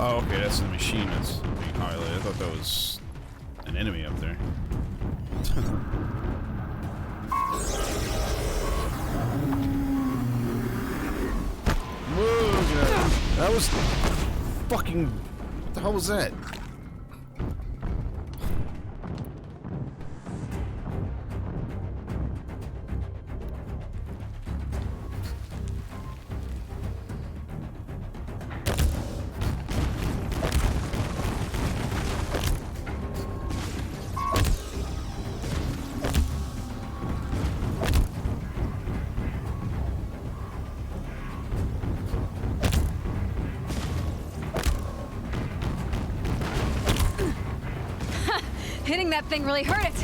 Oh, okay, that's the machine that's being highlighted. I thought that was an enemy up there. Whoa, that was fucking... What the hell was that? Hitting that thing really hurt it.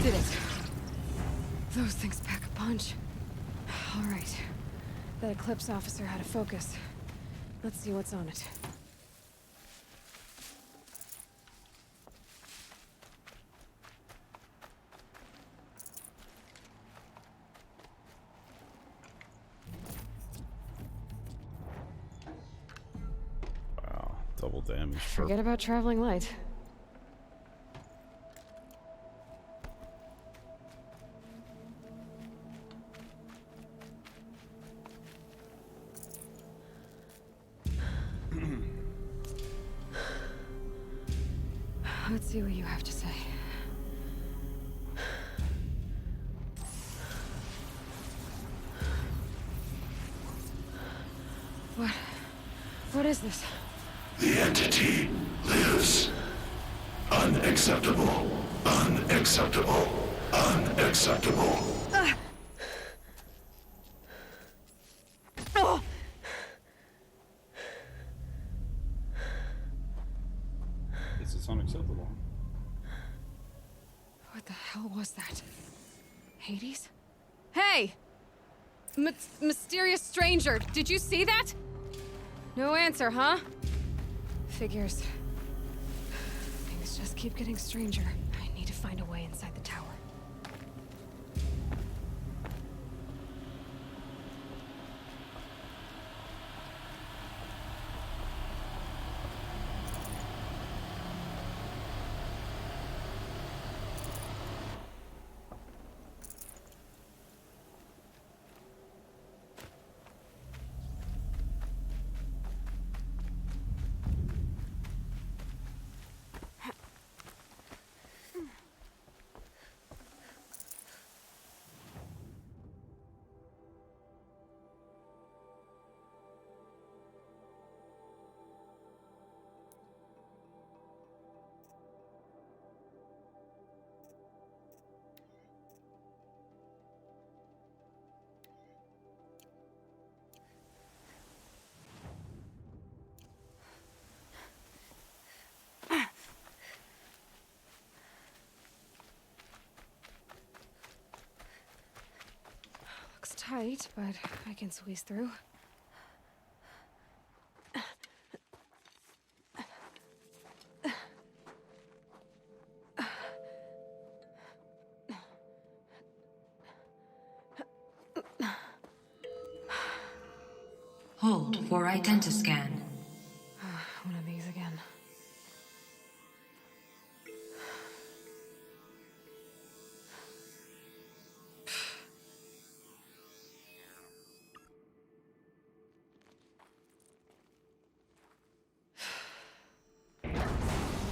Did it. Those things pack a punch. All right. That Eclipse officer had a focus. Let's see what's on it. Wow, double damage. Forget about traveling light. Let's see what you have to say. What is this? The entity lives. Unacceptable. Unacceptable. Unacceptable. Oh! This is unacceptable. What the hell was that? Hades? Hey! Mysterious stranger, did you see that? No answer, huh? Figures. Things just keep getting stranger. I need to find a way inside the tower. Looks tight, but I can squeeze through. Hold for identiscan. One of these again.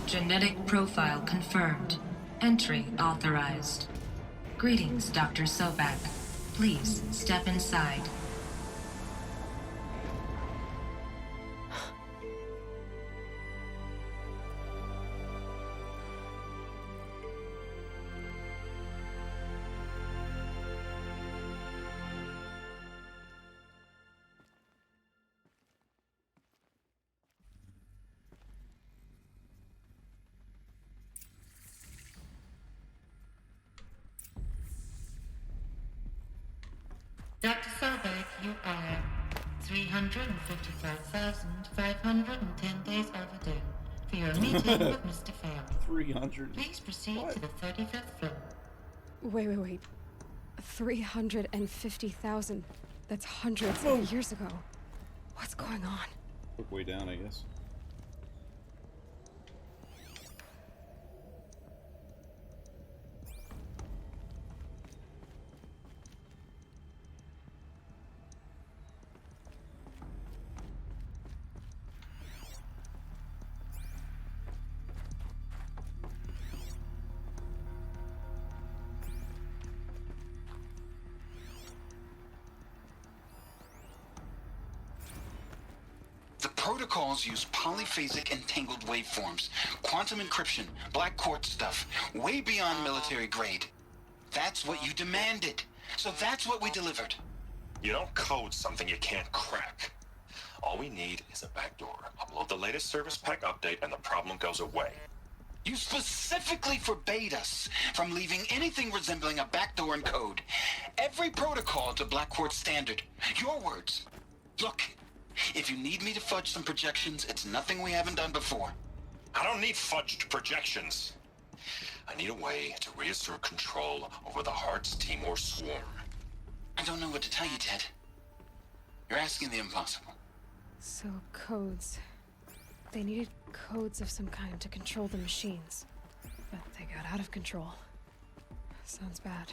Genetic profile confirmed. Entry authorized. Greetings, Dr. Sobak. Please step inside. Dr. Sobek, you are 354,510 days overdue for your meeting with Mr. Farrell. 300. Please proceed to the 35th floor. Wait. 350,000. That's hundreds of years ago. What's going on? Quick way down, I guess. The protocols use polyphasic entangled waveforms, quantum encryption, black quartz stuff, way beyond military grade. That's what you demanded. So that's what we delivered. You don't code something you can't crack. All we need is a backdoor. Upload the latest service pack update and the problem goes away. You specifically forbade us from leaving anything resembling a backdoor in code. Every protocol to Black Quartz standard. Your words. Look, if you need me to fudge some projections, it's nothing we haven't done before. I don't need fudged projections. I need a way to reassert control over the Hearts Timor swarm. I don't know what to tell you, Ted. You're asking the impossible. So, codes. They needed codes of some kind to control the machines. But they got out of control. Sounds bad.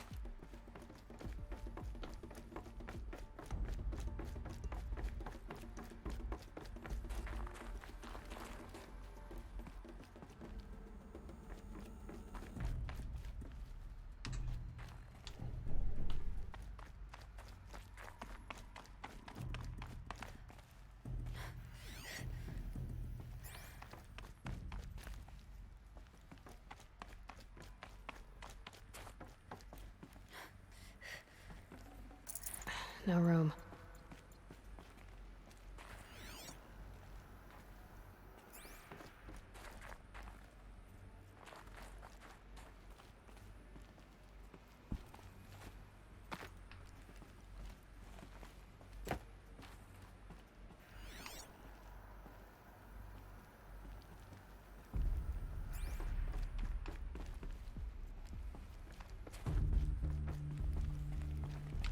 No room.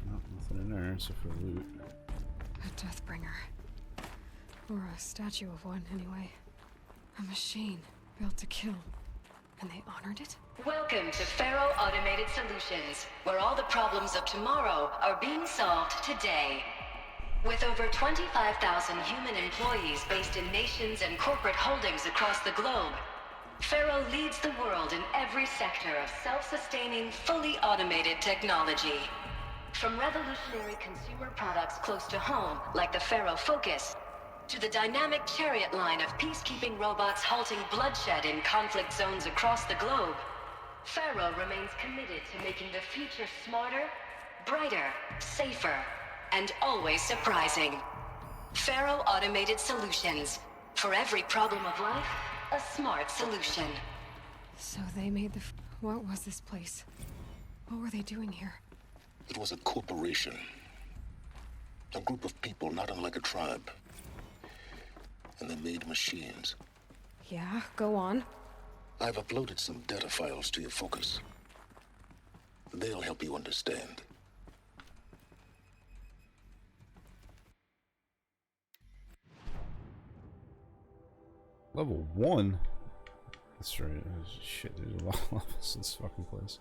Nothing in there except for loot. A Deathbringer. Or a statue of one, anyway. A machine built to kill. And they honored it? Welcome to Faro Automated Solutions, where all the problems of tomorrow are being solved today. With over 25,000 human employees based in nations and corporate holdings across the globe, Faro leads the world in every sector of self-sustaining, fully automated technology. From revolutionary consumer products close to home, like the Faro Focus, to the dynamic Chariot line of peacekeeping robots halting bloodshed in conflict zones across the globe, Faro remains committed to making the future smarter, brighter, safer, and always surprising. Faro Automated Solutions. For every problem of life, a smart solution. So they made the... What was this place? What were they doing here? It was a corporation. A group of people not unlike a tribe. And they made machines. Yeah, go on. I've uploaded some data files to your Focus. They'll help you understand. Level 1? That's right. Shit, there's a lot of levels in this fucking place.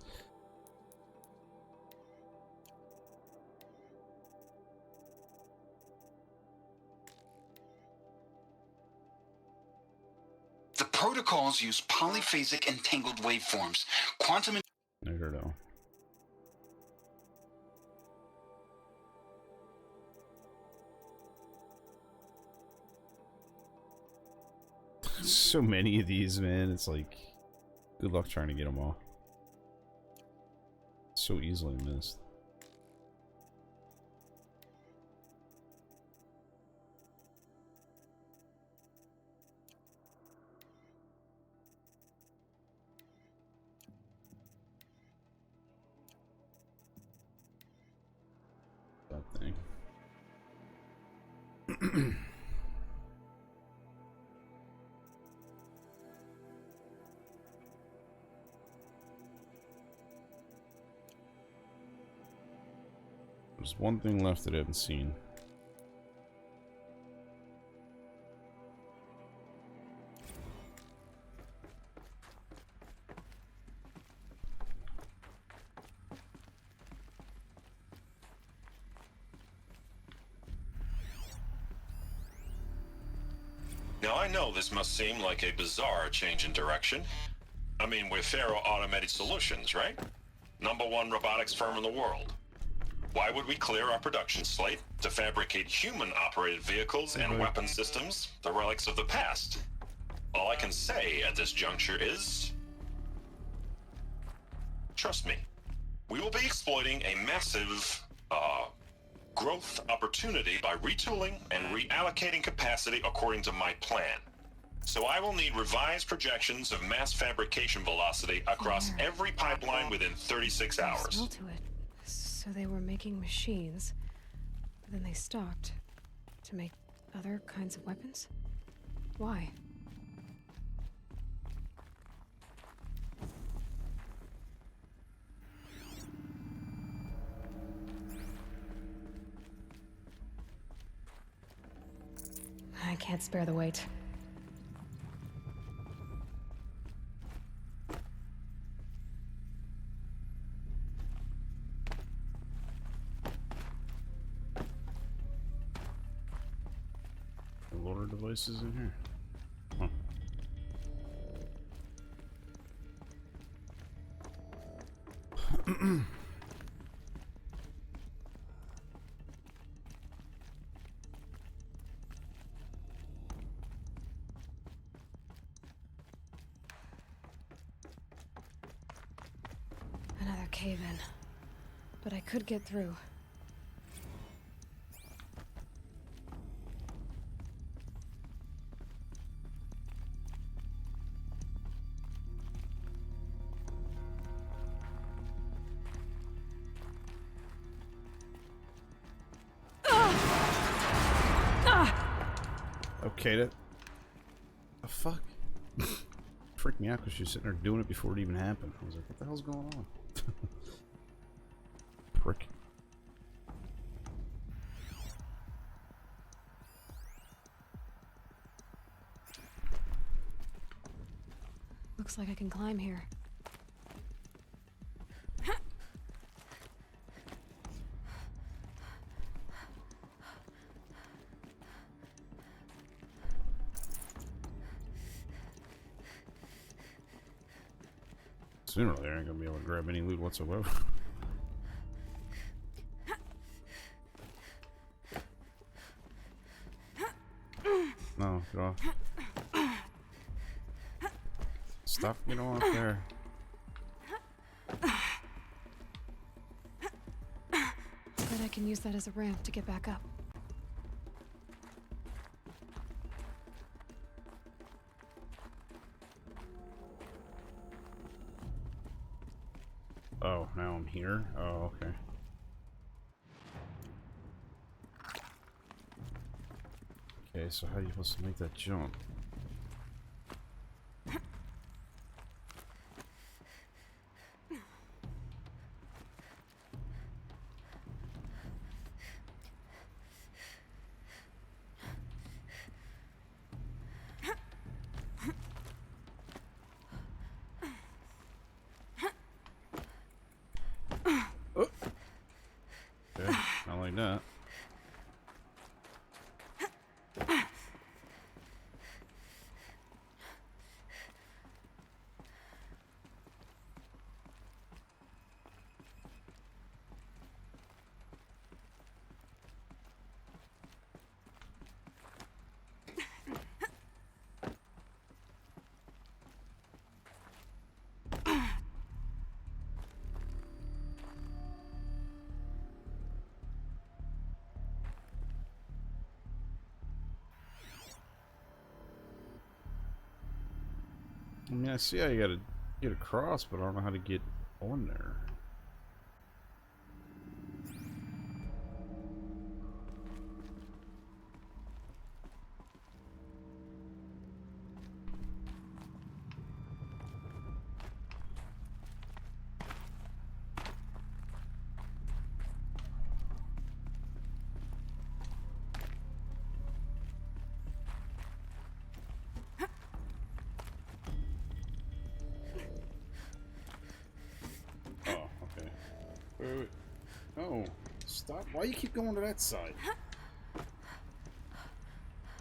The protocols use polyphasic entangled waveforms. Quantum. I don't know. So many of these, man. It's like, good luck trying to get them all. So easily missed. That thing. There's one thing left that I haven't seen. Now, I know this must seem like a bizarre change in direction. I mean, we're Faro Automated Solutions, right? #1 robotics firm in the world. Why would we clear our production slate to fabricate human-operated vehicles and weapon systems, the relics of the past? All I can say at this juncture is... trust me, we will be exploiting a massive, growth opportunity by retooling and reallocating capacity according to my plan. So I will need revised projections of mass fabrication velocity across every pipeline within 36 hours. Smell to it. So they were making machines, but then they stopped to make other kinds of weapons? Why? I can't spare the wait. Loader devices in here. Huh. Another cave-in. But I could get through. Okay, that... The fuck? Freaked me out because she was sitting there doing it before it even happened. I was like, what the hell's going on? Prick. Looks like I can climb here. Sooner or later, I ain't gonna be able to grab any loot whatsoever. No, get off. Stop getting off there. But I can use that as a ramp to get back up. Oh, now I'm here? Oh, okay. Okay, so how are you supposed to make that jump? Okay, not like that. I mean, I see how you gotta get across, but I don't know how to get on there. Oh, okay. Wait. No. Stop. Why you keep going to that side?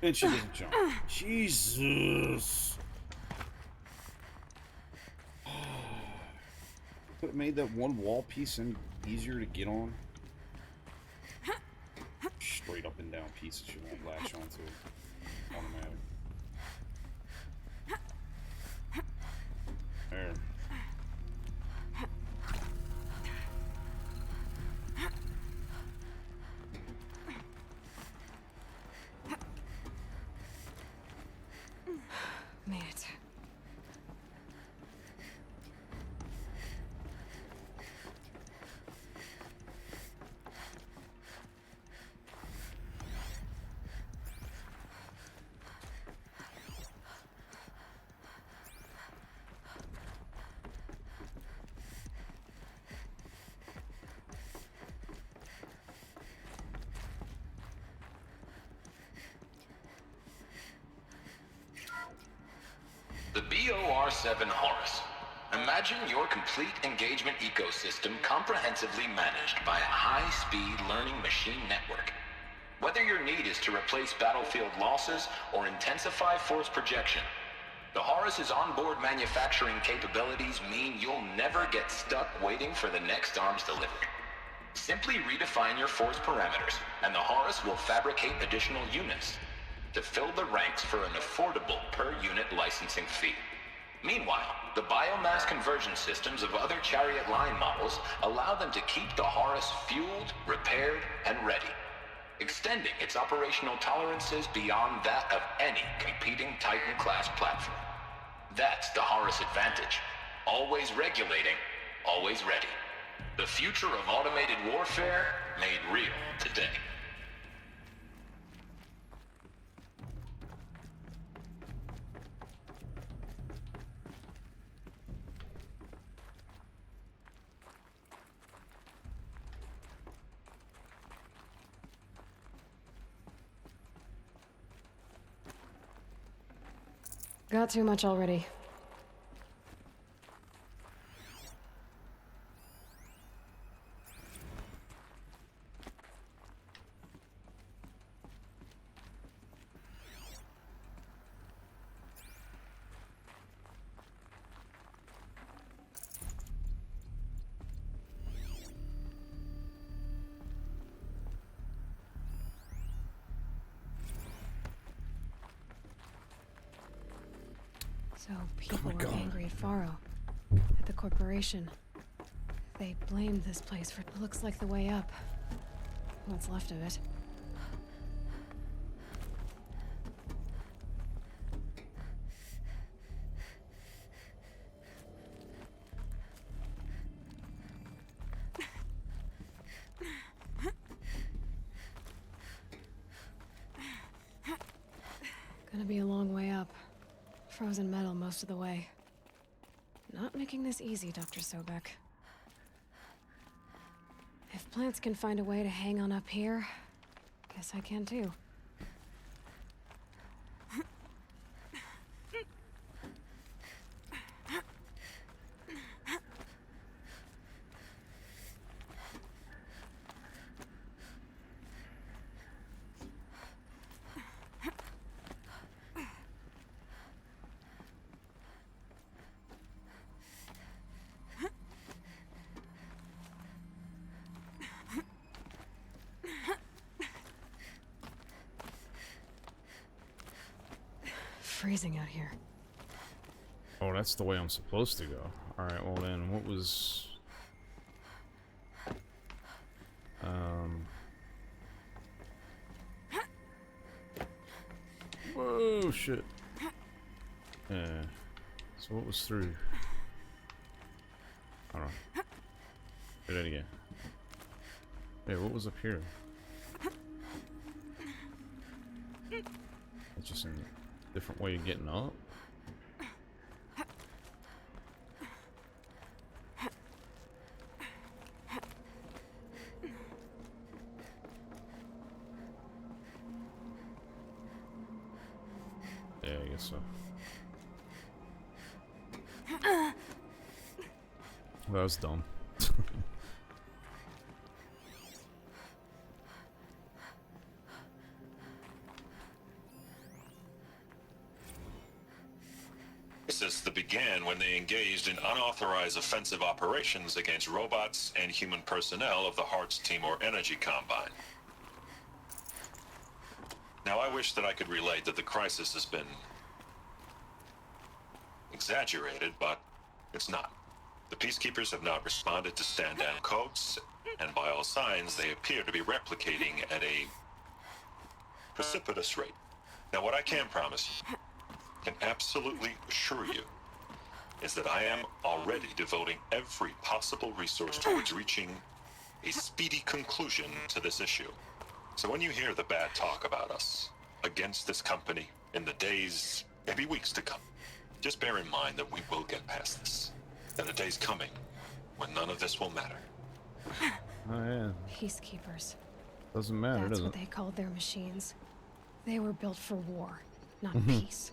And she doesn't jump. Jesus. Could have made that one wall piece any easier to get on. Straight up and down pieces you won't latch onto. Automatic. There. Made it. The BOR-7 Horus. Imagine your complete engagement ecosystem comprehensively managed by a high-speed learning machine network. Whether your need is to replace battlefield losses or intensify force projection, the Horus's onboard manufacturing capabilities mean you'll never get stuck waiting for the next arms delivery. Simply redefine your force parameters, and the Horus will fabricate additional units to fill the ranks for an affordable per-unit licensing fee. Meanwhile, the biomass conversion systems of other Chariot line models allow them to keep the Horus fueled, repaired, and ready, extending its operational tolerances beyond that of any competing Titan-class platform. That's the Horus advantage. Always regulating, always ready. The future of automated warfare made real today. Got too much already. So people were angry at Faro, at the corporation. They blamed this place for what looks like the way up. What's left of it. Gonna be a long way up. Frozen metal most of the way. Not making this easy, Dr. Sobek. If plants can find a way to hang on up here, guess I can too. Freezing out here. Oh, that's the way I'm supposed to go. Alright, well then, what was... Whoa, shit. So what was through? Alright. Do that again. Hey, what was up here? It's just a different way of getting up. Yeah, I guess so. That was dumb. This began when they engaged in unauthorized offensive operations against robots and human personnel of the Hearts Timor Energy Combine. Now, I wish that I could relate that the crisis has been exaggerated, but it's not. The Peacekeepers have not responded to stand-down codes, and by all signs, they appear to be replicating at a precipitous rate. Now, what I can promise you, can absolutely assure you, is that I am already devoting every possible resource towards reaching a speedy conclusion to this issue. So when you hear the bad talk about us against this company in the days, maybe weeks to come, just bear in mind that we will get past this. And the day's coming when none of this will matter. Oh yeah. Peacekeepers. Doesn't matter, That's does what it? they called their machines. They were built for war, not peace.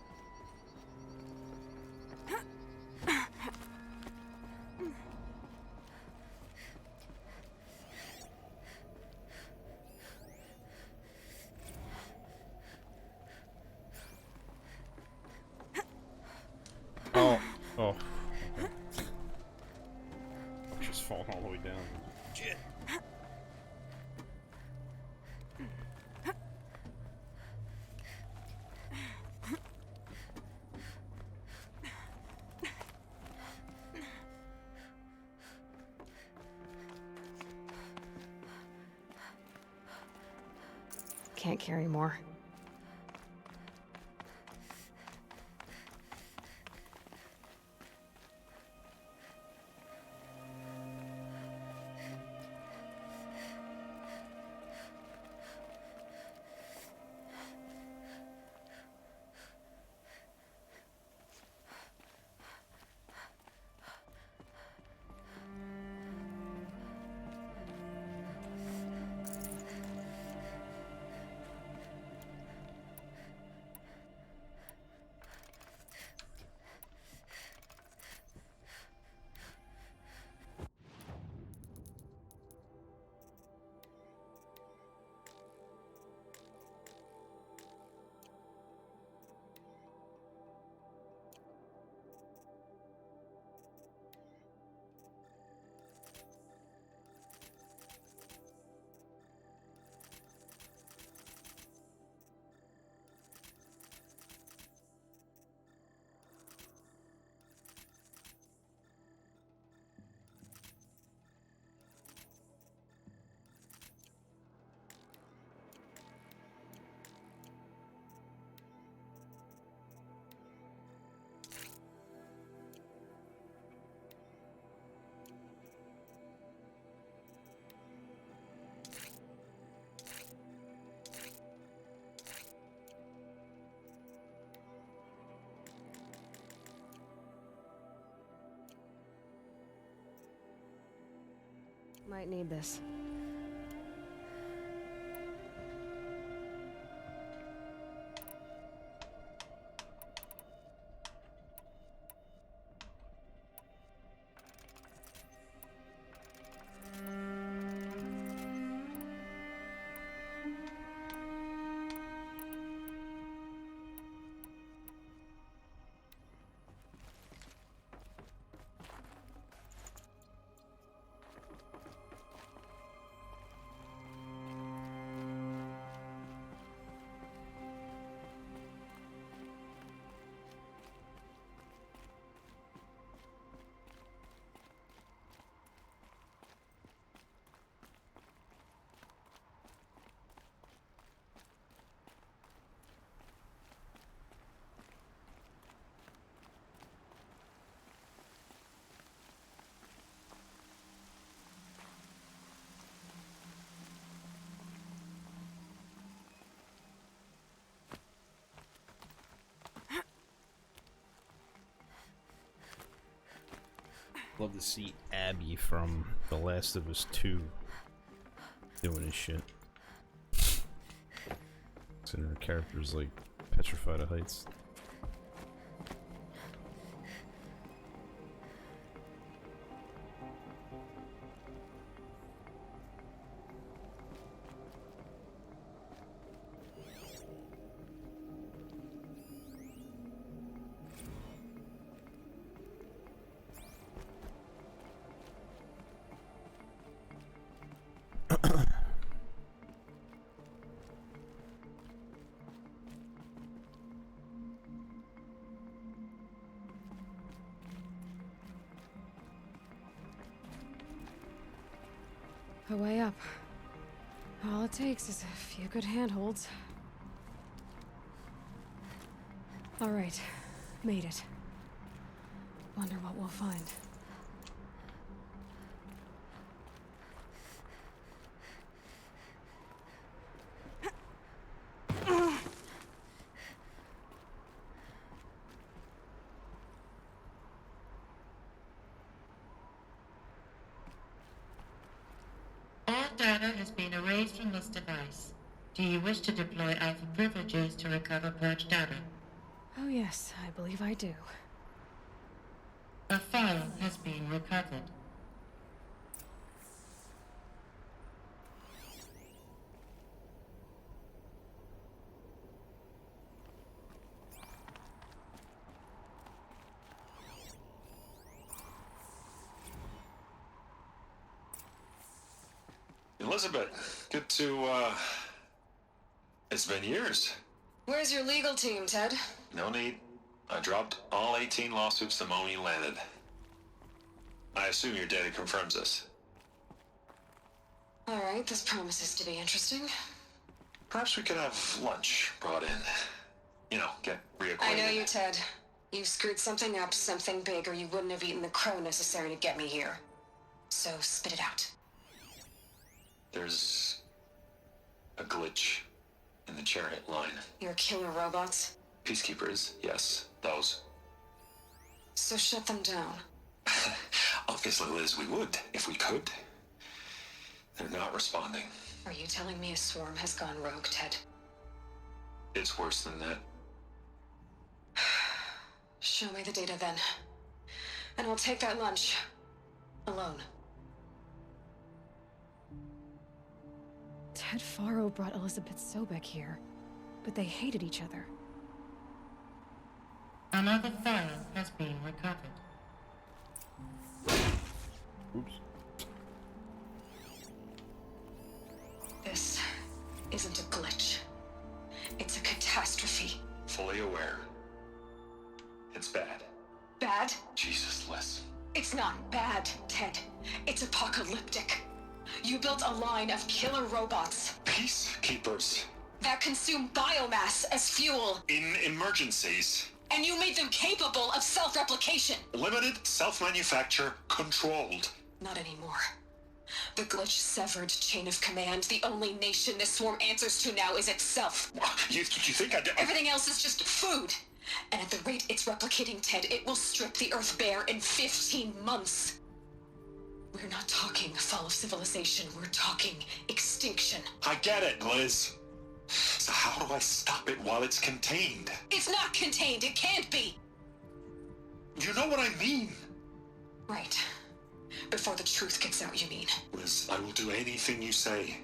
Oh. Oh. Okay. Just falling all the way down. Shit. Can't carry more. Might need this. Love to see Abby from The Last of Us 2 doing his shit. So her character's like petrified of heights. A way up. All it takes is a few good handholds. All right, made it. Wonder what we'll find. All data has been erased from this device. Do you wish to deploy Alpha privileges to recover purged data? Oh yes, I believe I do. A file has been recovered. Elizabeth, good to, it's been years. Where's your legal team, Ted? No need. I dropped all 18 lawsuits the moment you landed. I assume your data confirms this. All right, this promises to be interesting. Perhaps we could have lunch brought in. You know, get reacquainted. I know you, Ted. You screwed something up, something big, or you wouldn't have eaten the crow necessary to get me here. So spit it out. There's a glitch in the chariot line. Your killer robots? Peacekeepers, yes, those. So shut them down. Obviously, Liz, we would, if we could. They're not responding. Are you telling me a swarm has gone rogue, Ted? It's worse than that. Show me the data then. And I'll take that lunch. Alone. Ted Faro brought Elizabeth Sobek here, but they hated each other. Another file has been recovered. Oops. This isn't a glitch. It's a catastrophe. Fully aware. It's bad. Bad? Jesus, Liz. It's not bad, Ted. It's apocalyptic. You built a line of killer robots Peacekeepers. that consume biomass as fuel, In emergencies. and you made them capable of self-replication. Limited, self-manufacture, controlled. Not anymore. The glitch severed chain of command. The only nation this swarm answers to now is itself. You think I did? Everything else is just food. And at the rate it's replicating, Ted, it will strip the Earth bare in 15 months. We're not talking fall of civilization. We're talking extinction. I get it, Liz. So how do I stop it while it's contained? It's not contained. It can't be. You know what I mean. Right. Before the truth gets out, you mean? Liz, I will do anything you say.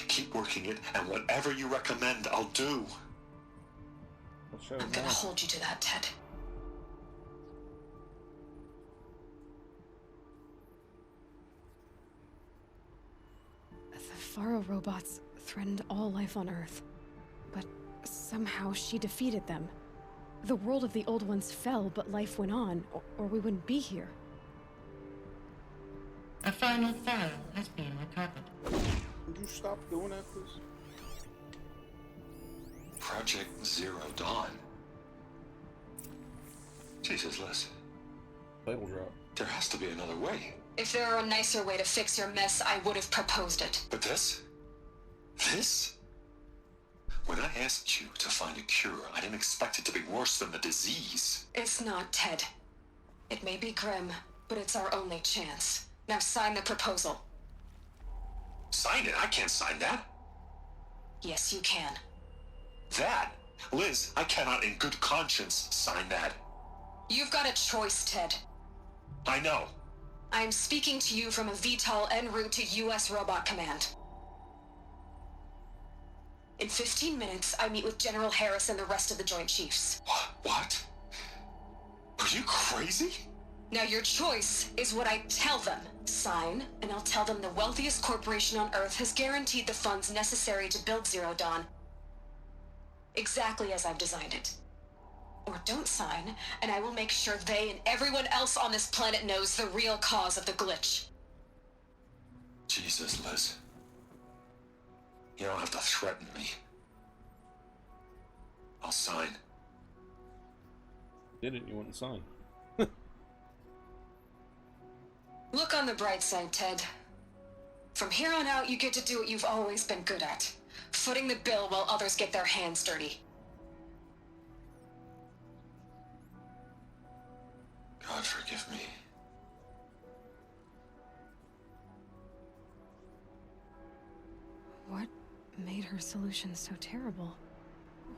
Keep working it, and whatever you recommend, I'll do. I'm gonna hold you to that, Ted. The Faro robots threatened all life on Earth. But somehow she defeated them. The world of the old ones fell, but life went on, or we wouldn't be here. A final file has been recovered. Would you stop doing that, please? Project Zero Dawn. Jesus, Liz. Title drop. There has to be another way. If there were a nicer way to fix your mess, I would have proposed it. But this? This? When I asked you to find a cure, I didn't expect it to be worse than the disease. It's not, Ted. It may be grim, but it's our only chance. Now sign the proposal. Sign it? I can't sign that. Yes, you can. That? Liz, I cannot in good conscience sign that. You've got a choice, Ted. I know. I am speaking to you from a VTOL en route to U.S. Robot Command. In 15 minutes, I meet with General Harris and the rest of the Joint Chiefs. What? Are you crazy? Now your choice is what I tell them. Sign, and I'll tell them the wealthiest corporation on Earth has guaranteed the funds necessary to build Zero Dawn. Exactly as I've designed it. Or don't sign, and I will make sure they and everyone else on this planet knows the real cause of the glitch. Jesus, Liz. You don't have to threaten me. I'll sign. Didn't you want to sign? Look on the bright side, Ted. From here on out, you get to do what you've always been good at. Footing the bill while others get their hands dirty. God forgive me. What made her solution so terrible?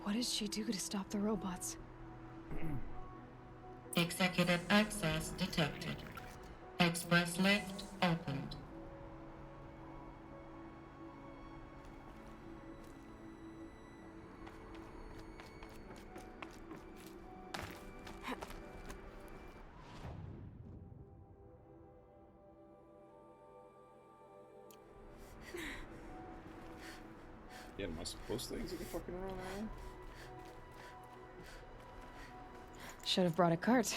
What did she do to stop the robots? Executive access detected. Express lift opened. Yeah, am I supposed to exit the fucking around now? Should have brought a cart.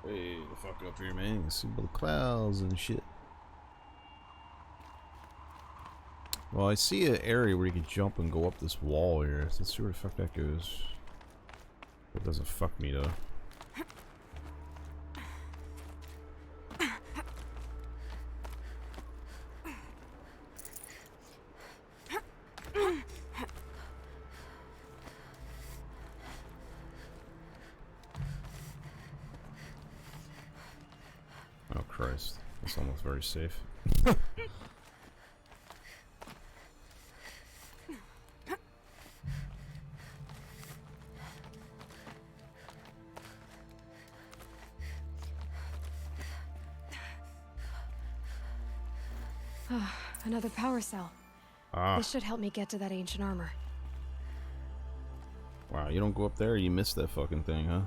Hey, the fuck up here, man. You can see all the clouds and shit. Well, I see an area where you can jump and go up this wall here. Let's see where the fuck that goes. It doesn't fuck me, though. Oh Christ, that's almost very safe. Another power cell. This should help me get to that ancient armor. Wow, you don't go up there, you missed that fucking thing, huh?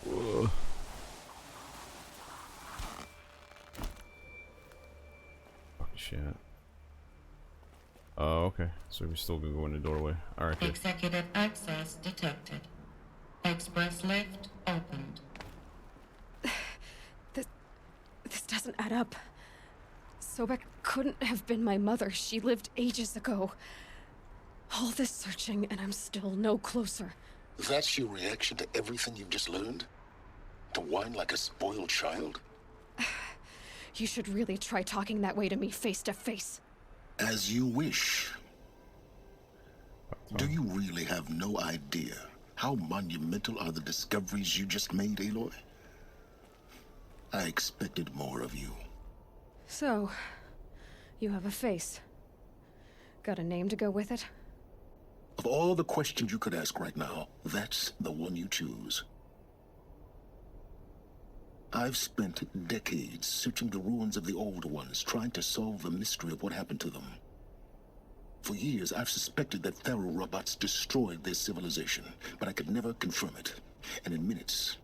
Whoa. Fucking shit. Oh, okay. So we're still gonna go in the doorway. Alright, good. Executive access detected. Express lift opened. This doesn't add up. Sobek couldn't have been my mother. She lived ages ago. All this searching, and I'm still no closer. That's your reaction to everything you've just learned? To whine like a spoiled child? You should really try talking that way to me face to face. As you wish. Do you really have no idea how monumental are the discoveries you just made, Aloy? I expected more of you. So, you have a face. Got a name to go with it? Of all the questions you could ask right now, that's the one you choose. I've spent decades searching the ruins of the Old Ones, trying to solve the mystery of what happened to them. For years, I've suspected that Faro robots destroyed their civilization, but I could never confirm it. And in minutes,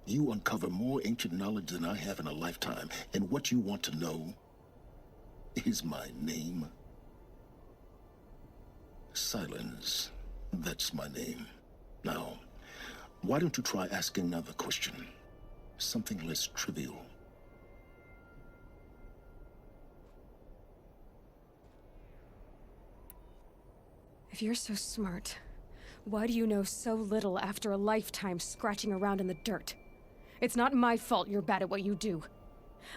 you uncover more ancient knowledge than I have in a lifetime, and what you want to know is my name. Silence. That's my name. Now, Why don't you try asking another question? Something less trivial. If you're so smart, why do you know so little after a lifetime scratching around in the dirt? It's not my fault you're bad at what you do.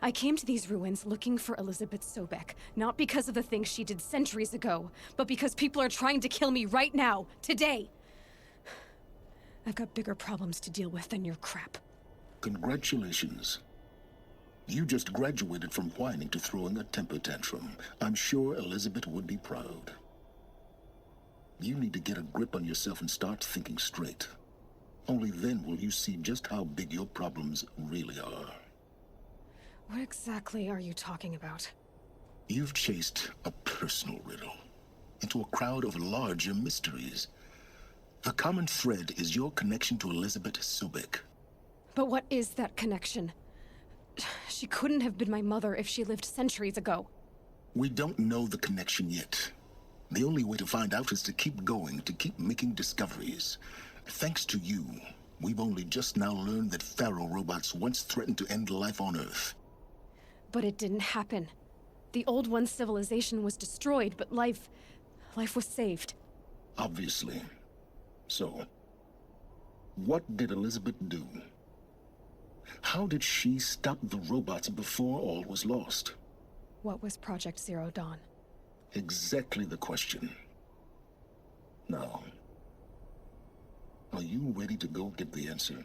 I came to these ruins looking for Elizabeth Sobek, not because of the things she did centuries ago, but because people are trying to kill me right now, today. I've got bigger problems to deal with than your crap. Congratulations. You just graduated from whining to throwing a temper tantrum. I'm sure Elizabeth would be proud. You need to get a grip on yourself and start thinking straight. Only then will you see just how big your problems really are. What exactly are you talking about? You've chased a personal riddle into a crowd of larger mysteries. The common thread is your connection to Elizabeth Sobek. But what is that connection? She couldn't have been my mother if she lived centuries ago. We don't know the connection yet. The only way to find out is to keep going, to keep making discoveries. Thanks to you, we've only just now learned that Faro robots once threatened to end life on Earth. But it didn't happen. The Old One's civilization was destroyed, but life was saved. Obviously. So, what did Elizabeth do? How did she stop the robots before all was lost? What was Project Zero Dawn? Exactly the question. Now, are you ready to go get the answer?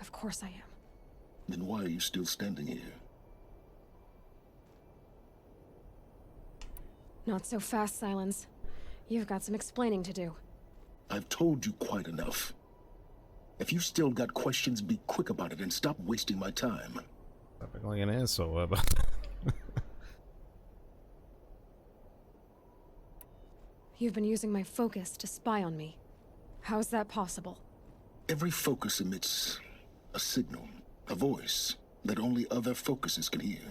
Of course I am. Then why are you still standing here? Not so fast, Silence. You've got some explaining to do. I've told you quite enough. If you still got questions, be quick about it and stop wasting my time. Stop acting like an asshole about You've been using my focus to spy on me. How's that possible? Every focus emits a signal, a voice, that only other focuses can hear.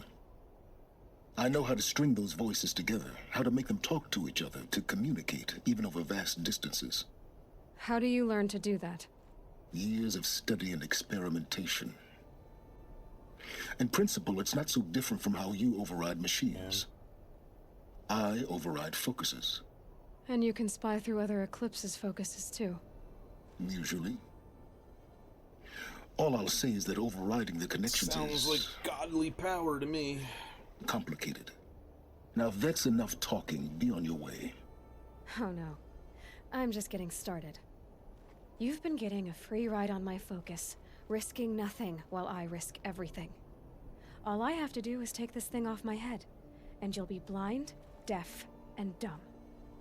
I know how to string those voices together, how to make them talk to each other, to communicate, even over vast distances. How do you learn to do that? Years of study and experimentation. In principle, it's not so different from how you override machines. I override focuses. And you can spy through other Eclipse's focuses too. Usually. All I'll say is that overriding the connections Sounds like godly power to me. complicated. Now if that's enough talking, be on your way. Oh no. I'm just getting started. You've been getting a free ride on my focus, risking nothing while I risk everything. All I have to do is take this thing off my head, and you'll be blind, deaf, and dumb.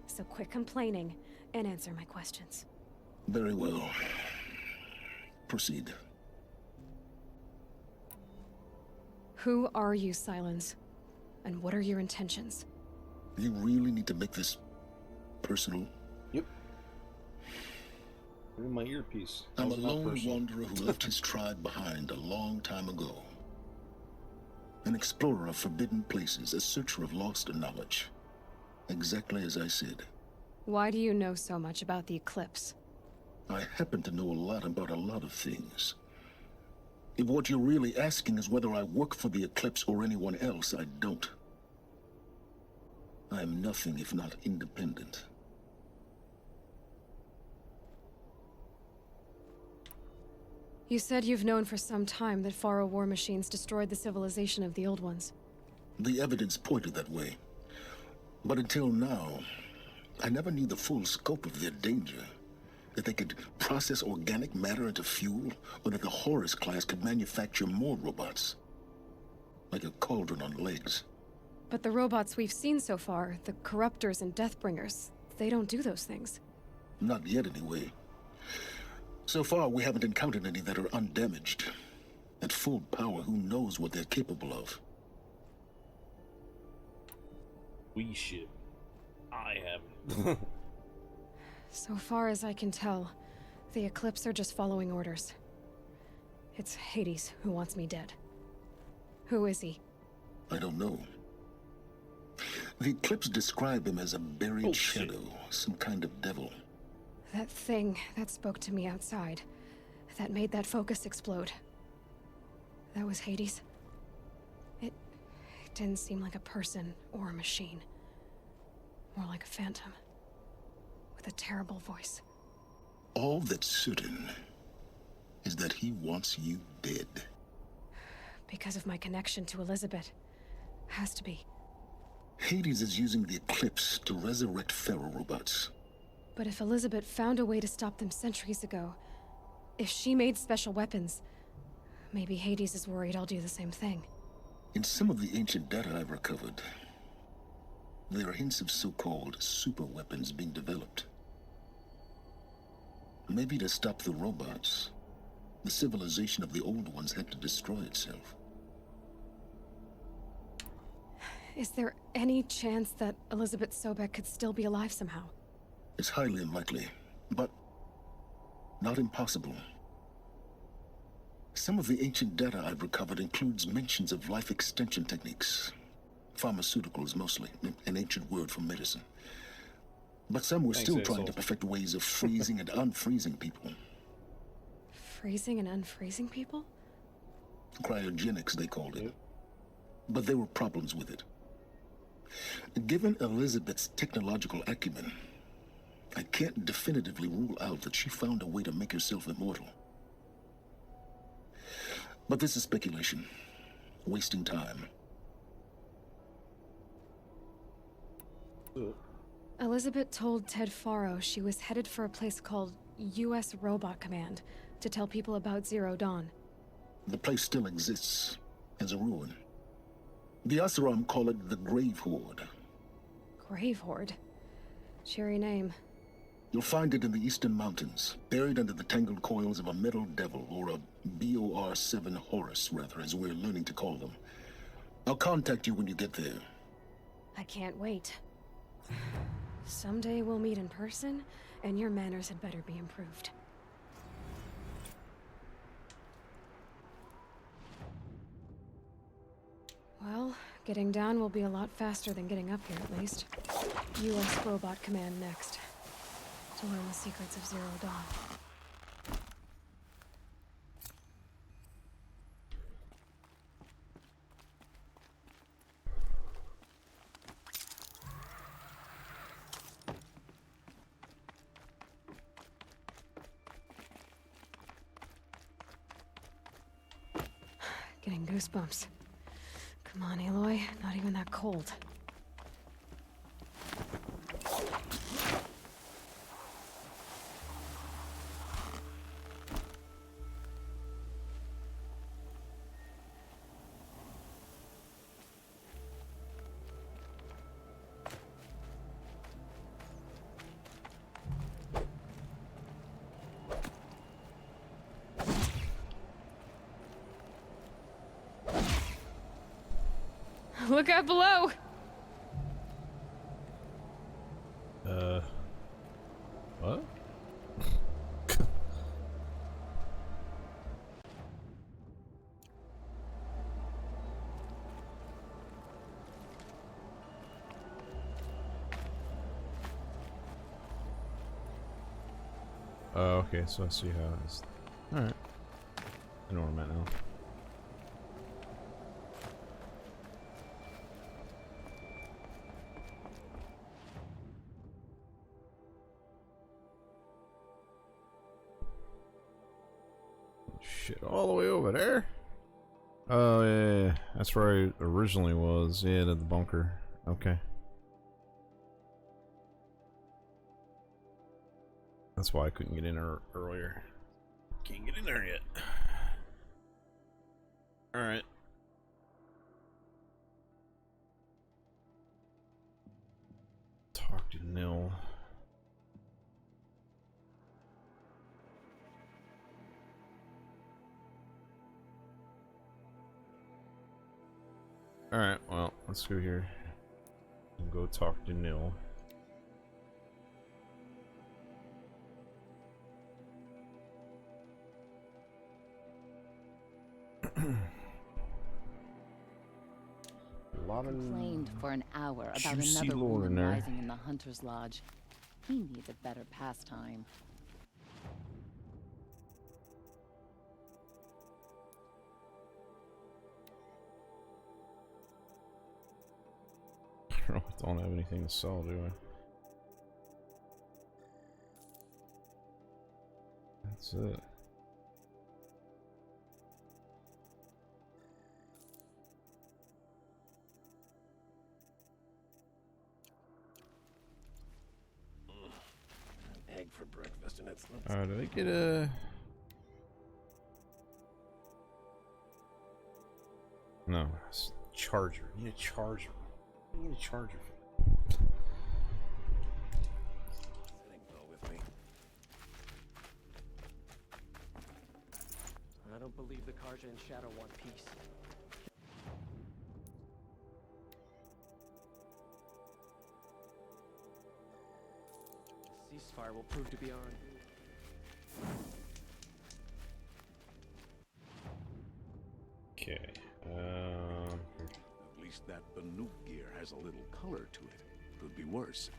So quit complaining and answer my questions. Very well. Proceed. Who are you, Silence? And what are your intentions? You really need to make this personal? Yep. In my earpiece. I'm a How's it not lone personal? wanderer who left his tribe behind a long time ago. An explorer of forbidden places, a searcher of lost knowledge. Exactly as I said. Why do you know so much about the Eclipse? I happen to know a lot about a lot of things. If what you're really asking is whether I work for the Eclipse or anyone else, I don't. I am nothing if not independent. You said you've known for some time that Faro war machines destroyed the civilization of the Old Ones. The evidence pointed that way. But until now, I never knew the full scope of their danger. That they could process organic matter into fuel, or that the Horus class could manufacture more robots. Like a cauldron on legs. But the robots we've seen so far, the Corruptors and Deathbringers, they don't do those things. Not yet, anyway. So far, we haven't encountered any that are undamaged. At full power, who knows what they're capable of? We should. I haven't. So far as I can tell, the Eclipse are just following orders. It's Hades who wants me dead. Who is he? I don't know. The Eclipse describe him as a buried shadow, some kind of devil. That thing that spoke to me outside. that made that focus explode. That was Hades. It didn't seem like a person or a machine. More like a phantom. With a terrible voice. All that's certain is that he wants you dead. Because of my connection to Elizabeth. Has to be. Hades is using the Eclipse to resurrect Pharaoh robots. But if Elizabeth found a way to stop them centuries ago, if she made special weapons, maybe Hades is worried I'll do the same thing. In some of the ancient data I've recovered, there are hints of so-called super weapons being developed. Maybe to stop the robots, the civilization of the old ones had to destroy itself. Is there any chance that Elizabeth Sobek could still be alive somehow? It's highly unlikely, but not impossible. Some of the ancient data I've recovered includes mentions of life extension techniques. Pharmaceuticals, mostly, an ancient word for medicine. But some were still trying to perfect ways of freezing and unfreezing people. Freezing and unfreezing people? Cryogenics, they called it. But there were problems with it. Given Elizabeth's technological acumen, I can't definitively rule out that she found a way to make herself immortal. But this is speculation. Wasting time. Elizabeth told Ted Faro she was headed for a place called U.S. Robot Command to tell people about Zero Dawn. The place still exists as a ruin. The Oseram call it the Grave Horde. Grave Horde? Cheery name. You'll find it in the Eastern Mountains, buried under the tangled coils of a metal devil, or a BOR-7 Horus, rather, as we're learning to call them. I'll contact you when you get there. I can't wait. Someday we'll meet in person, and your manners had better be improved. Well, getting down will be a lot faster than getting up here, at least. U.S. Robot Command next. To learn the secrets of Zero Dawn. Getting goosebumps. Come on, Aloy. Not even that cold. Look out below! What? Oh, okay, so I see how it's... Alright. I know where I'm at now. Shit, all the way over there? Oh, yeah, that's where I originally was. Yeah, at the bunker. Okay. That's why I couldn't get in there earlier. Can't get in there yet. Alright. Talk to Nil. Alright, well, let's go here and go talk to Nil. Complained for an hour about juicy another lore in woman there. rising in the Hunter's Lodge. He needs a better pastime. really don't have anything to sell, do I? That's it. An egg for breakfast, and it's. Alright, did I get a... No, it's a charger. I need a charger. I need a charger. Go with me. I don't believe the Karja and Shadow want peace. The ceasefire will prove to be on. Okay. At least that Banuk gear has a little color to it. Could be worse.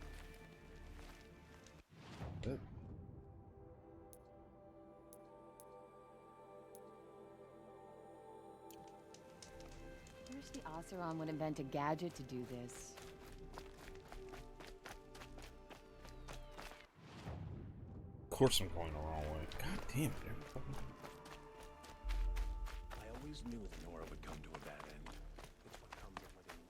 I wish the Oseram would invent a gadget to do this. Of course I'm going the wrong way. God damn it. I always knew that Nora would come to a bad end. It's what comes of living.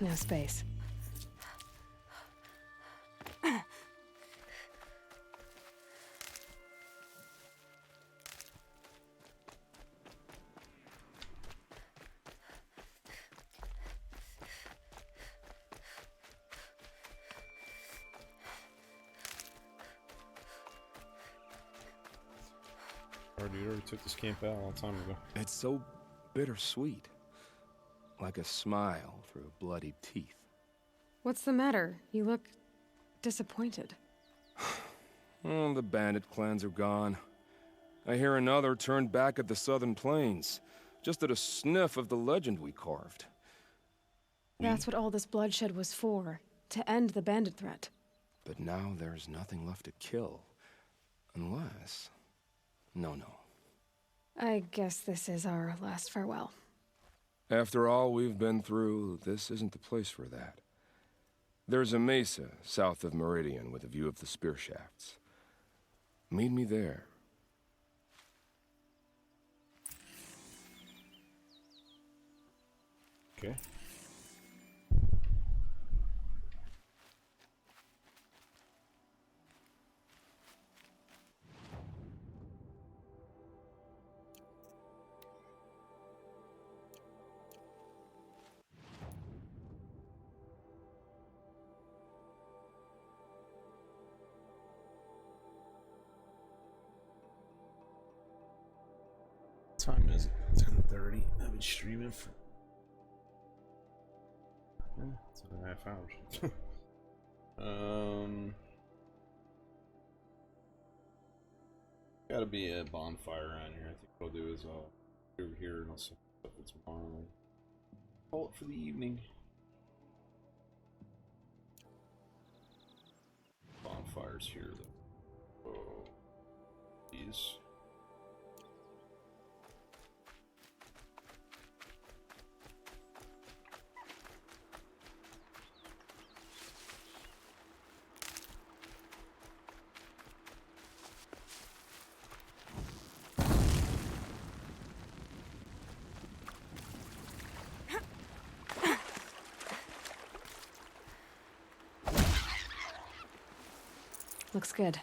No space. You already took this camp out a long time ago. It's so bittersweet. Like a smile through bloodied teeth. What's the matter? You look disappointed. Oh, the bandit clans are gone. I hear another turned back at the southern plains, just at a sniff of the legend we carved. That's what all this bloodshed was for, to end the bandit threat. But now there's nothing left to kill. Unless... No. I guess this is our last farewell. After all we've been through, this isn't the place for that. There's a mesa south of Meridian with a view of the spear shafts. Meet me there. Okay. What time is it? 10:30. I've been streaming for 2.5 hours. Gotta be a bonfire around here. I think what I'll do is I'll be over here and I'll set up for tomorrow. Call it for the evening. Bonfires here though. Oh, these. Looks good.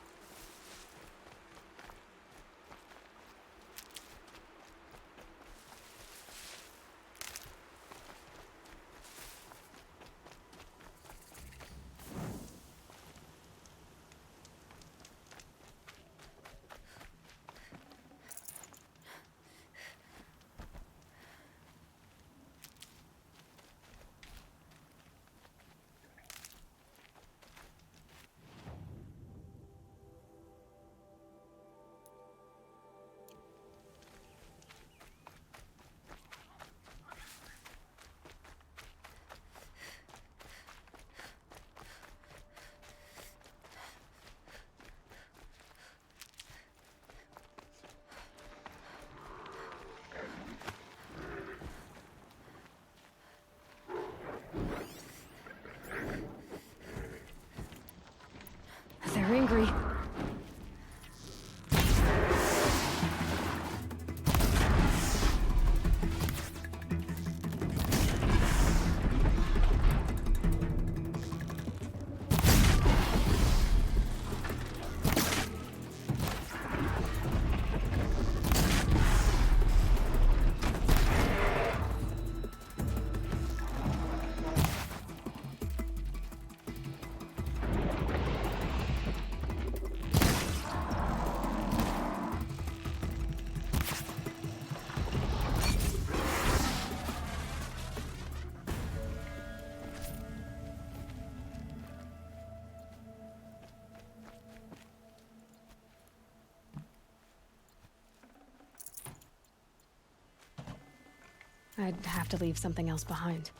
I'd have to leave something else behind.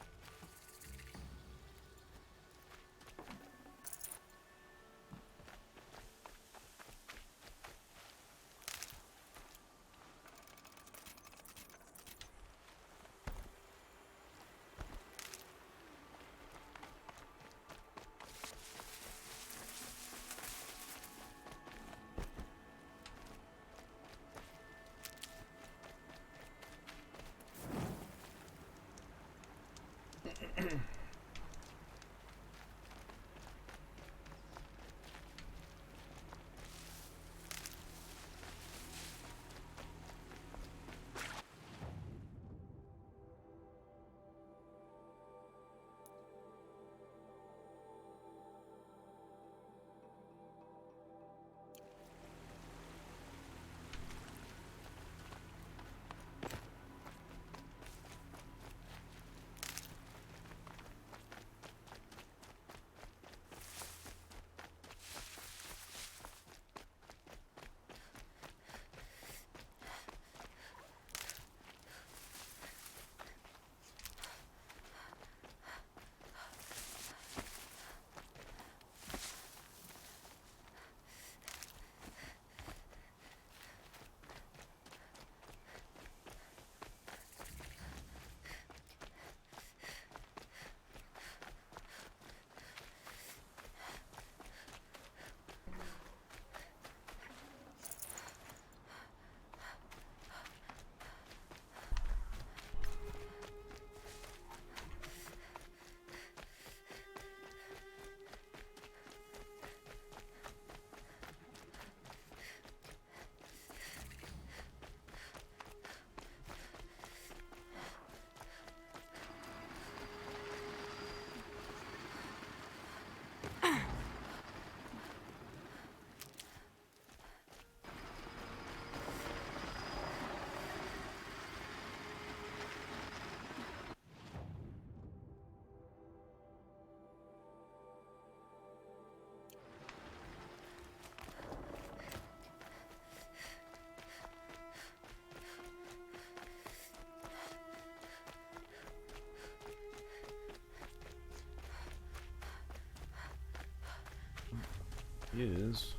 Is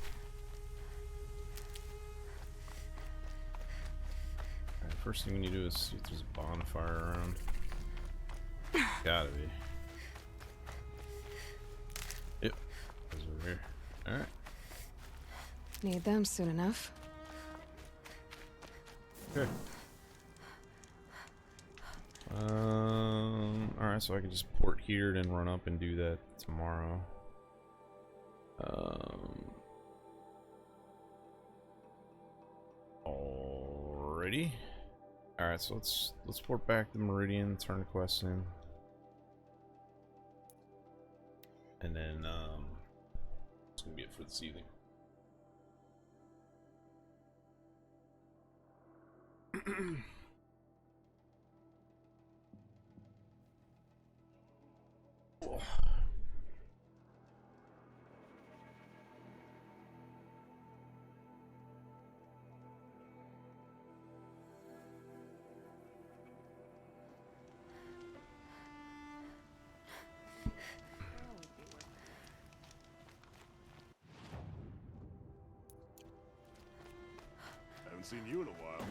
alright, first thing we need to do is see if there's a bonfire around. Gotta be. Yep, it's over here. Alright. Need them soon enough. Okay. Alright, so I can just port here, then run up and do that tomorrow. Alrighty. Alright, so let's port back to Meridian, turn the quest in. And then it's gonna be it for this evening. Haven't seen you in a while.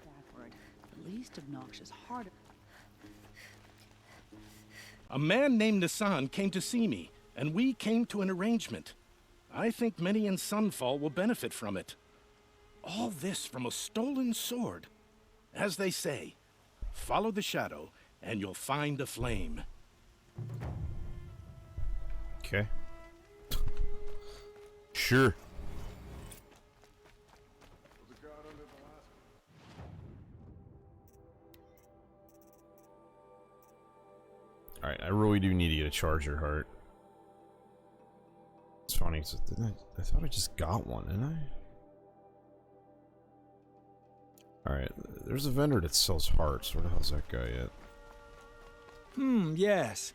Backward. The least obnoxious, harder. A man named Nassan came to see me, and we came to an arrangement. I think many in Sunfall will benefit from it. All this from a stolen sword. As they say, follow the shadow, and you'll find a flame. Okay. Sure. Alright, I really do need to get a charger heart. It's funny, so I thought I just got one, didn't I? Alright, there's a vendor that sells hearts. Where the hell's that guy at? Yes.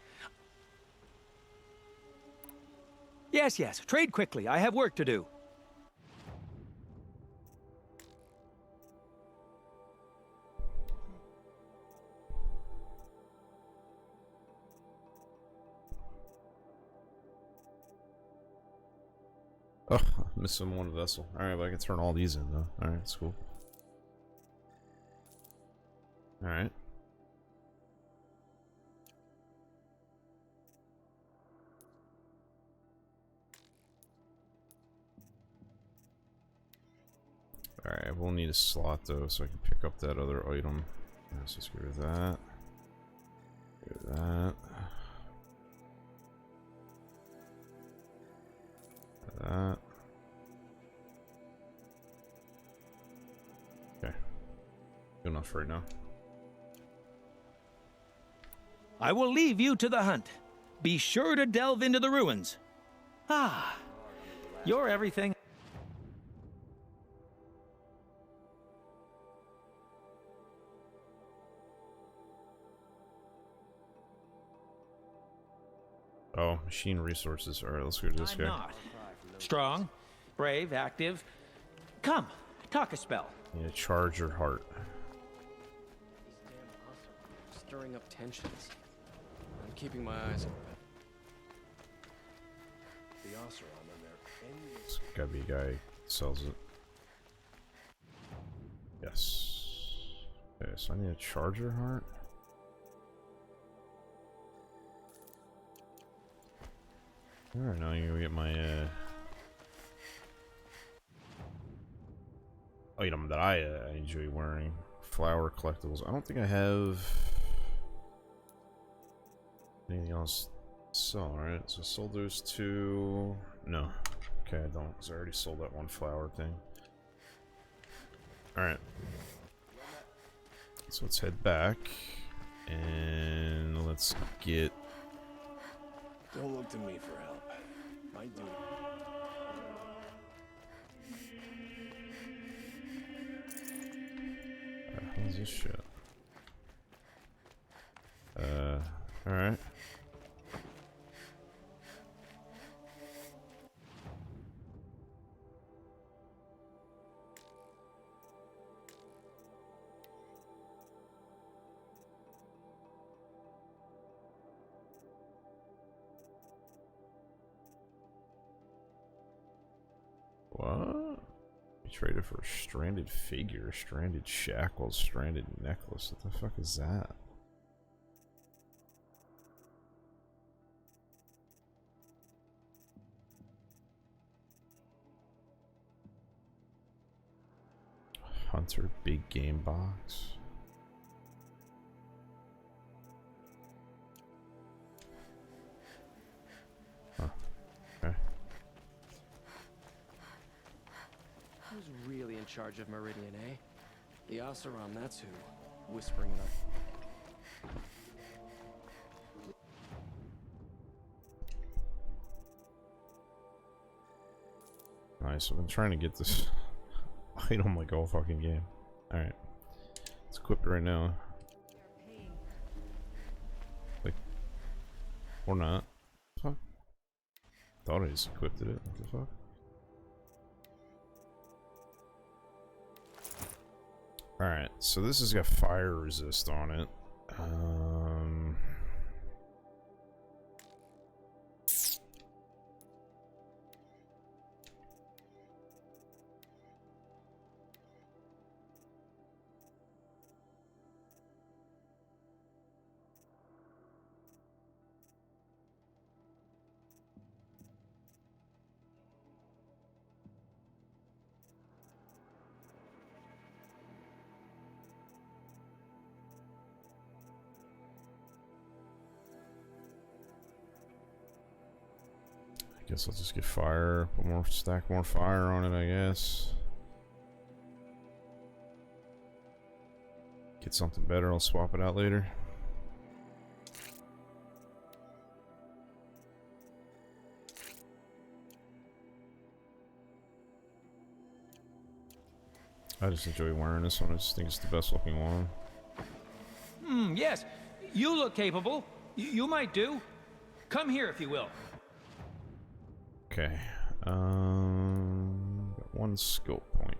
Yes. Trade quickly. I have work to do. Oh, missing one vessel. Alright, but I can turn all these in though. Alright, that's cool. Alright. Alright, we'll need a slot though, so I can pick up that other item. Let's just get rid of that. Get rid of that. That. Okay. Good enough right now. I will leave you to the hunt. Be sure to delve into the ruins. Ah, you're everything. Oh, machine resources. Alright, let's go to this I'm guy. not. Strong, brave, active. Come, talk a spell. Yeah, charge your heart. Stirring up tensions. I'm keeping my eyes open. The Oseram and their There's gotta be a guy who sells it. Yes. Okay, so I need a charger heart. Alright, now you go get my item that I enjoy wearing. Flower collectibles. I don't think I have anything else to sell, right? So I sold those two. No. Okay, I don't, because I already sold that one flower thing. Alright. So let's head back. And let's get... Don't look to me for help. My duty. How's this shit? Alright. What? You traded for a stranded figure, stranded shackles, stranded necklace. What the fuck is that? Hunter big game box. Huh. Okay. Who's really in charge of Meridian, eh? The Oseram, that's who. Whispering it up. Nice, I've been trying to get this item like all fucking game. Alright. Let's equip it right now. Like, or not. Fuck. Thought I just equipped it. What the fuck? Alright, so this has got fire resist on it. Guess I'll just get fire, put more, stack more fire on it, I guess. Get something better, I'll swap it out later. I just enjoy wearing this one, I just think it's the best looking one. Yes, you look capable. You might do. Come here if you will. Okay, got one scope point.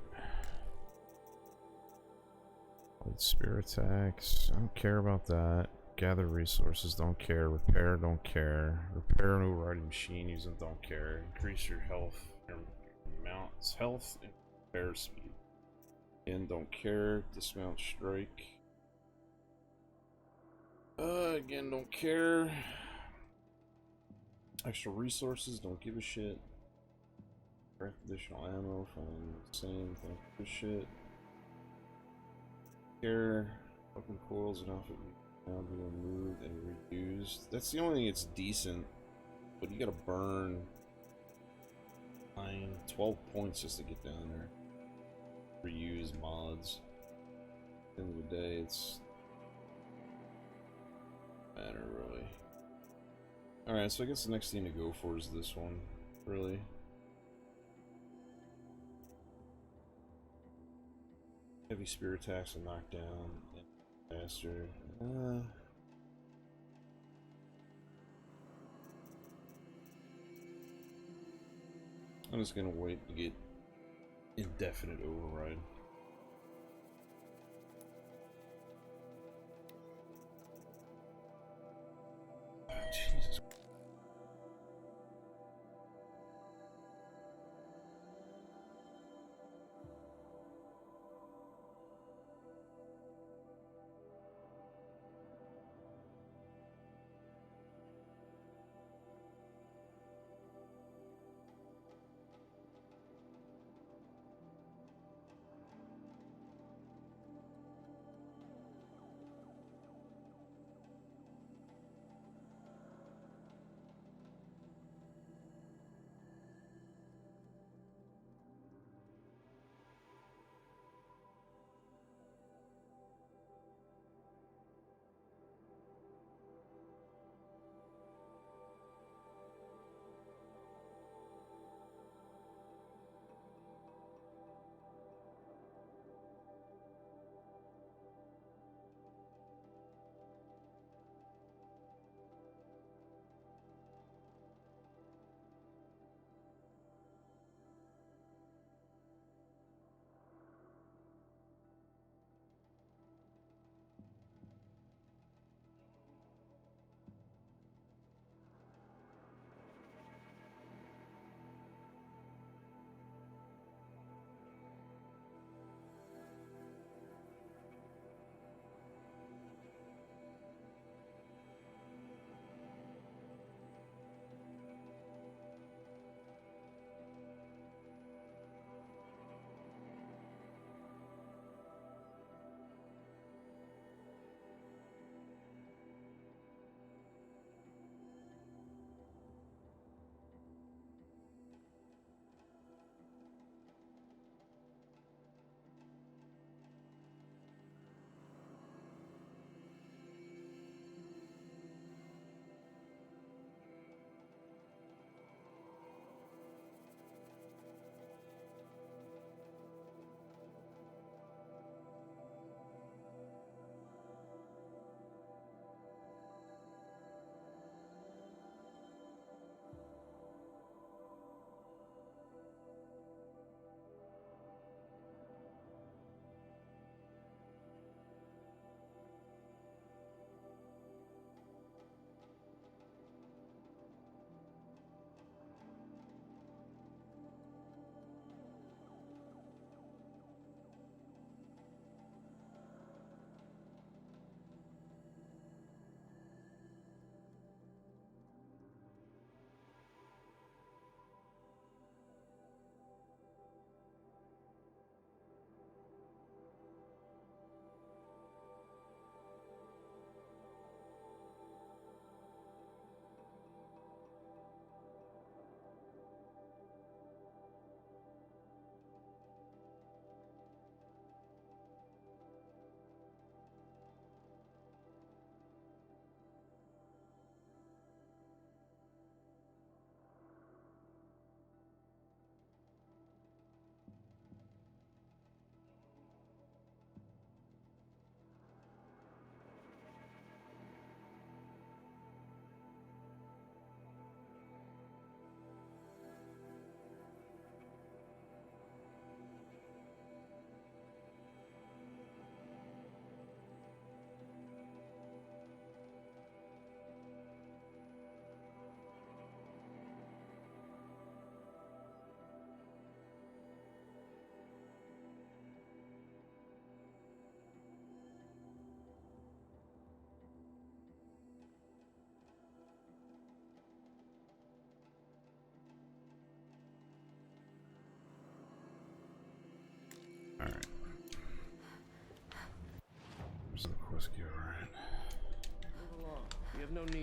Light spear attacks, I don't care about that. Gather resources, don't care. Repair, don't care. Repair an overriding machine using, don't care. Increase your health, your mount its health and repair speed. Again, don't care. Dismount strike. Again, don't care. Extra resources, don't give a shit. Craft additional ammo from the same, don't give a shit. Care. Weapon coils and outfit now be removed and reused. That's the only thing that's decent. But you gotta burn 12 points just to get down there. Reuse mods. At the end of the day, it's matter really. Alright, so I guess the next thing to go for is this one, really. Heavy spear attacks and knockdown and faster. I'm just gonna wait to get indefinite override. Jesus.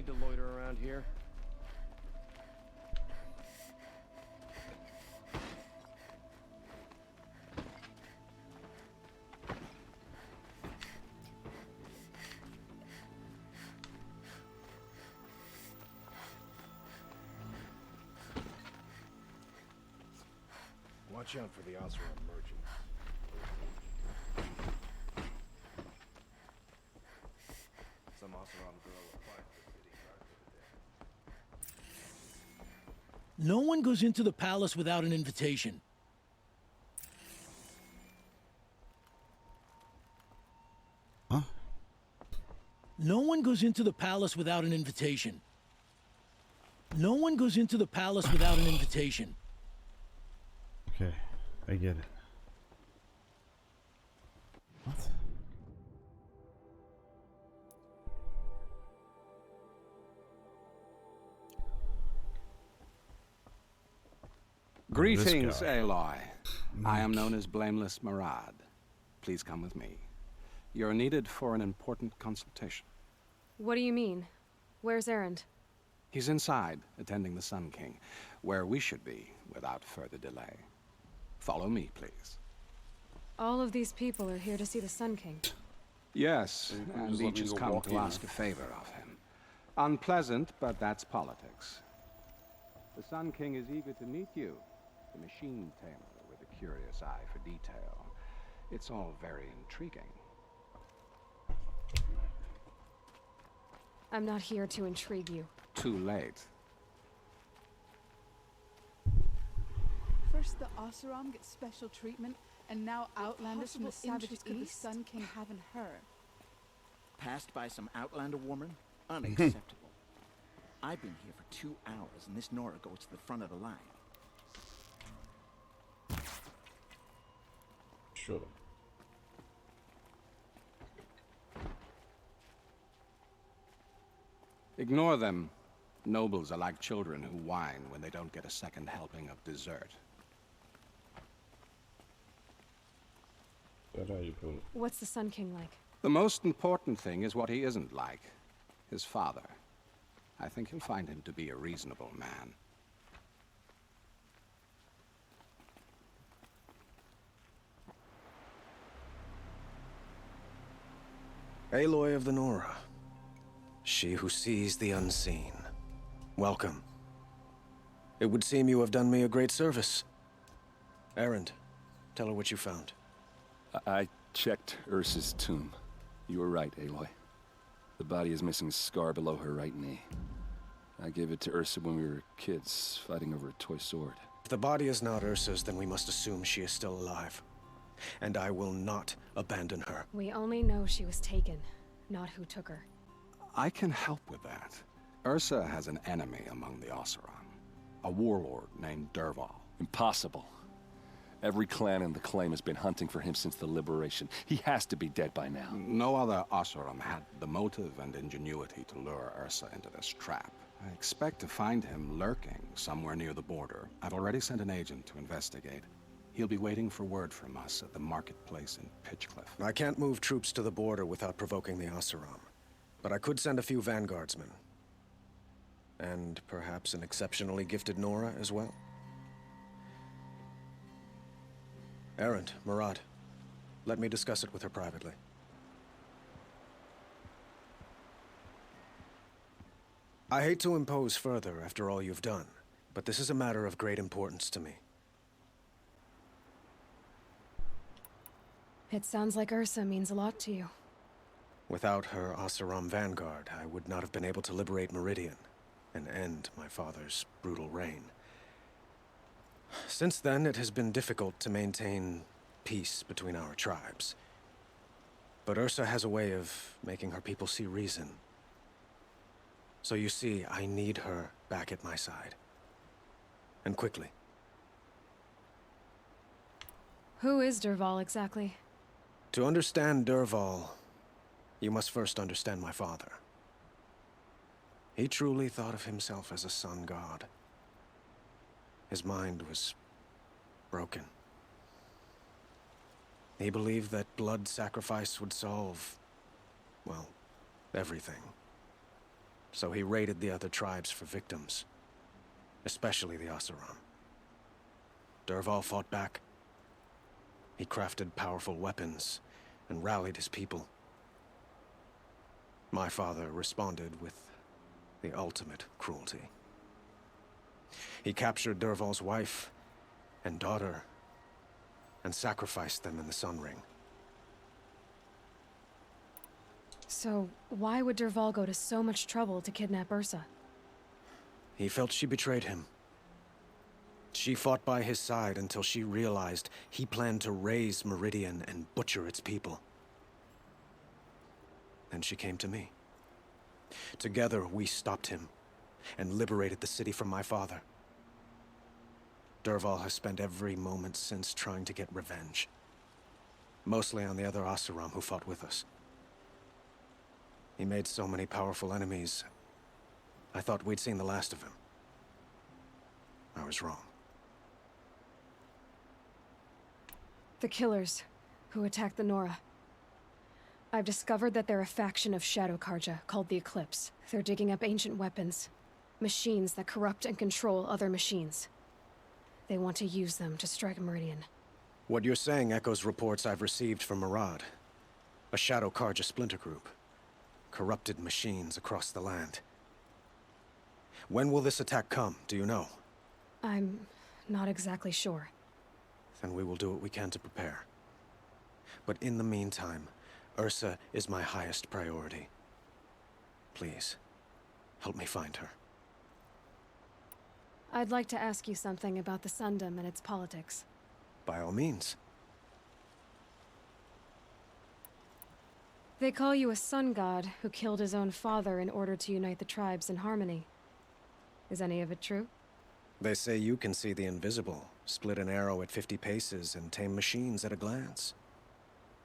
to loiter around here. Watch out for the Oseram merchant. Some Oseram girl applied for the city guard for the day. No one goes into the palace without an invitation. Huh? No one goes into the palace without an invitation. No one goes into the palace without an invitation. Okay, I get it. What? Greetings, Aloy. I am known as Blameless Marad. Please come with me. You're needed for an important consultation. What do you mean? Where's Erend? He's inside, attending the Sun King, where we should be without further delay. Follow me, please. All of these people are here to see the Sun King. Yes, Just and let each me has go come walk to in. ask a favor of him. Unpleasant, but that's politics. The Sun King is eager to meet you, the machine tamer with a curious eye for detail. It's all very intriguing. I'm not here to intrigue you. Too late. First the Oseram get special treatment, and now Outlanders from the Possible savages interest? could the Sun King haven't heard. Passed by some Outlander woman? Unacceptable. I've been here for 2 hours, and this Nora goes to the front of the line. Shut up. Ignore them. Nobles are like children who whine when they don't get a second helping of dessert. That's how you put it. What's the Sun King like? The most important thing is what he isn't like. His father. I think you'll find him to be a reasonable man. Aloy of the Nora. She who sees the unseen. Welcome. It would seem you have done me a great service. Erend, tell her what you found. I checked Ursa's tomb. You were right, Aloy. The body is missing a scar below her right knee. I gave it to Ursa when we were kids, fighting over a toy sword. If the body is not Ursa's, then we must assume she is still alive. And I will not abandon her. We only know she was taken, not who took her. I can help with that. Ursa has an enemy among the Oseram. A warlord named Dervahl. Impossible. Every clan in the claim has been hunting for him since the liberation. He has to be dead by now. No other Oseram had the motive and ingenuity to lure Ursa into this trap. I expect to find him lurking somewhere near the border. I've already sent an agent to investigate. He'll be waiting for word from us at the marketplace in Pitchcliff. I can't move troops to the border without provoking the Oseram. But I could send a few vanguardsmen. And perhaps an exceptionally gifted Nora as well. Erend, Marad, let me discuss it with her privately. I hate to impose further after all you've done, but this is a matter of great importance to me. It sounds like Ursa means a lot to you. Without her Oseram vanguard, I would not have been able to liberate Meridian and end my father's brutal reign. Since then, it has been difficult to maintain peace between our tribes. But Ursa has a way of making her people see reason. So you see, I need her back at my side. And quickly. Who is Dervahl exactly? To understand Dervahl, you must first understand my father. He truly thought of himself as a sun god. His mind was broken. He believed that blood sacrifice would solve, well, everything. so he raided the other tribes for victims, especially the Oseram. Dervahl fought back. He crafted powerful weapons and rallied his people. My father responded with the ultimate cruelty. He captured Dervahl's wife and daughter and sacrificed them in the Sun Ring. So, why would Dervahl go to so much trouble to kidnap Ursa? He felt she betrayed him. She fought by his side until she realized he planned to raise Meridian and butcher its people. Then she came to me. Together, we stopped him and liberated the city from my father. Dervahl has spent every moment since trying to get revenge. Mostly on the other Oseram who fought with us. He made so many powerful enemies, I thought we'd seen the last of him. I was wrong. The killers who attacked the Nora. I've discovered that they're a faction of Shadow Karja called the Eclipse. They're digging up ancient weapons. Machines that corrupt and control other machines. They want to use them to strike Meridian. What you're saying echoes reports I've received from Murad, a Shadow Karja splinter group. Corrupted machines across the land. When will this attack come, do you know? I'm not exactly sure. Then we will do what we can to prepare. But in the meantime, Ursa is my highest priority. Please, help me find her. I'd like to ask you something about the Sundom and its politics. By all means. They call you a sun god who killed his own father in order to unite the tribes in harmony. Is any of it true? They say you can see the invisible, split an arrow at 50 paces, and tame machines at a glance.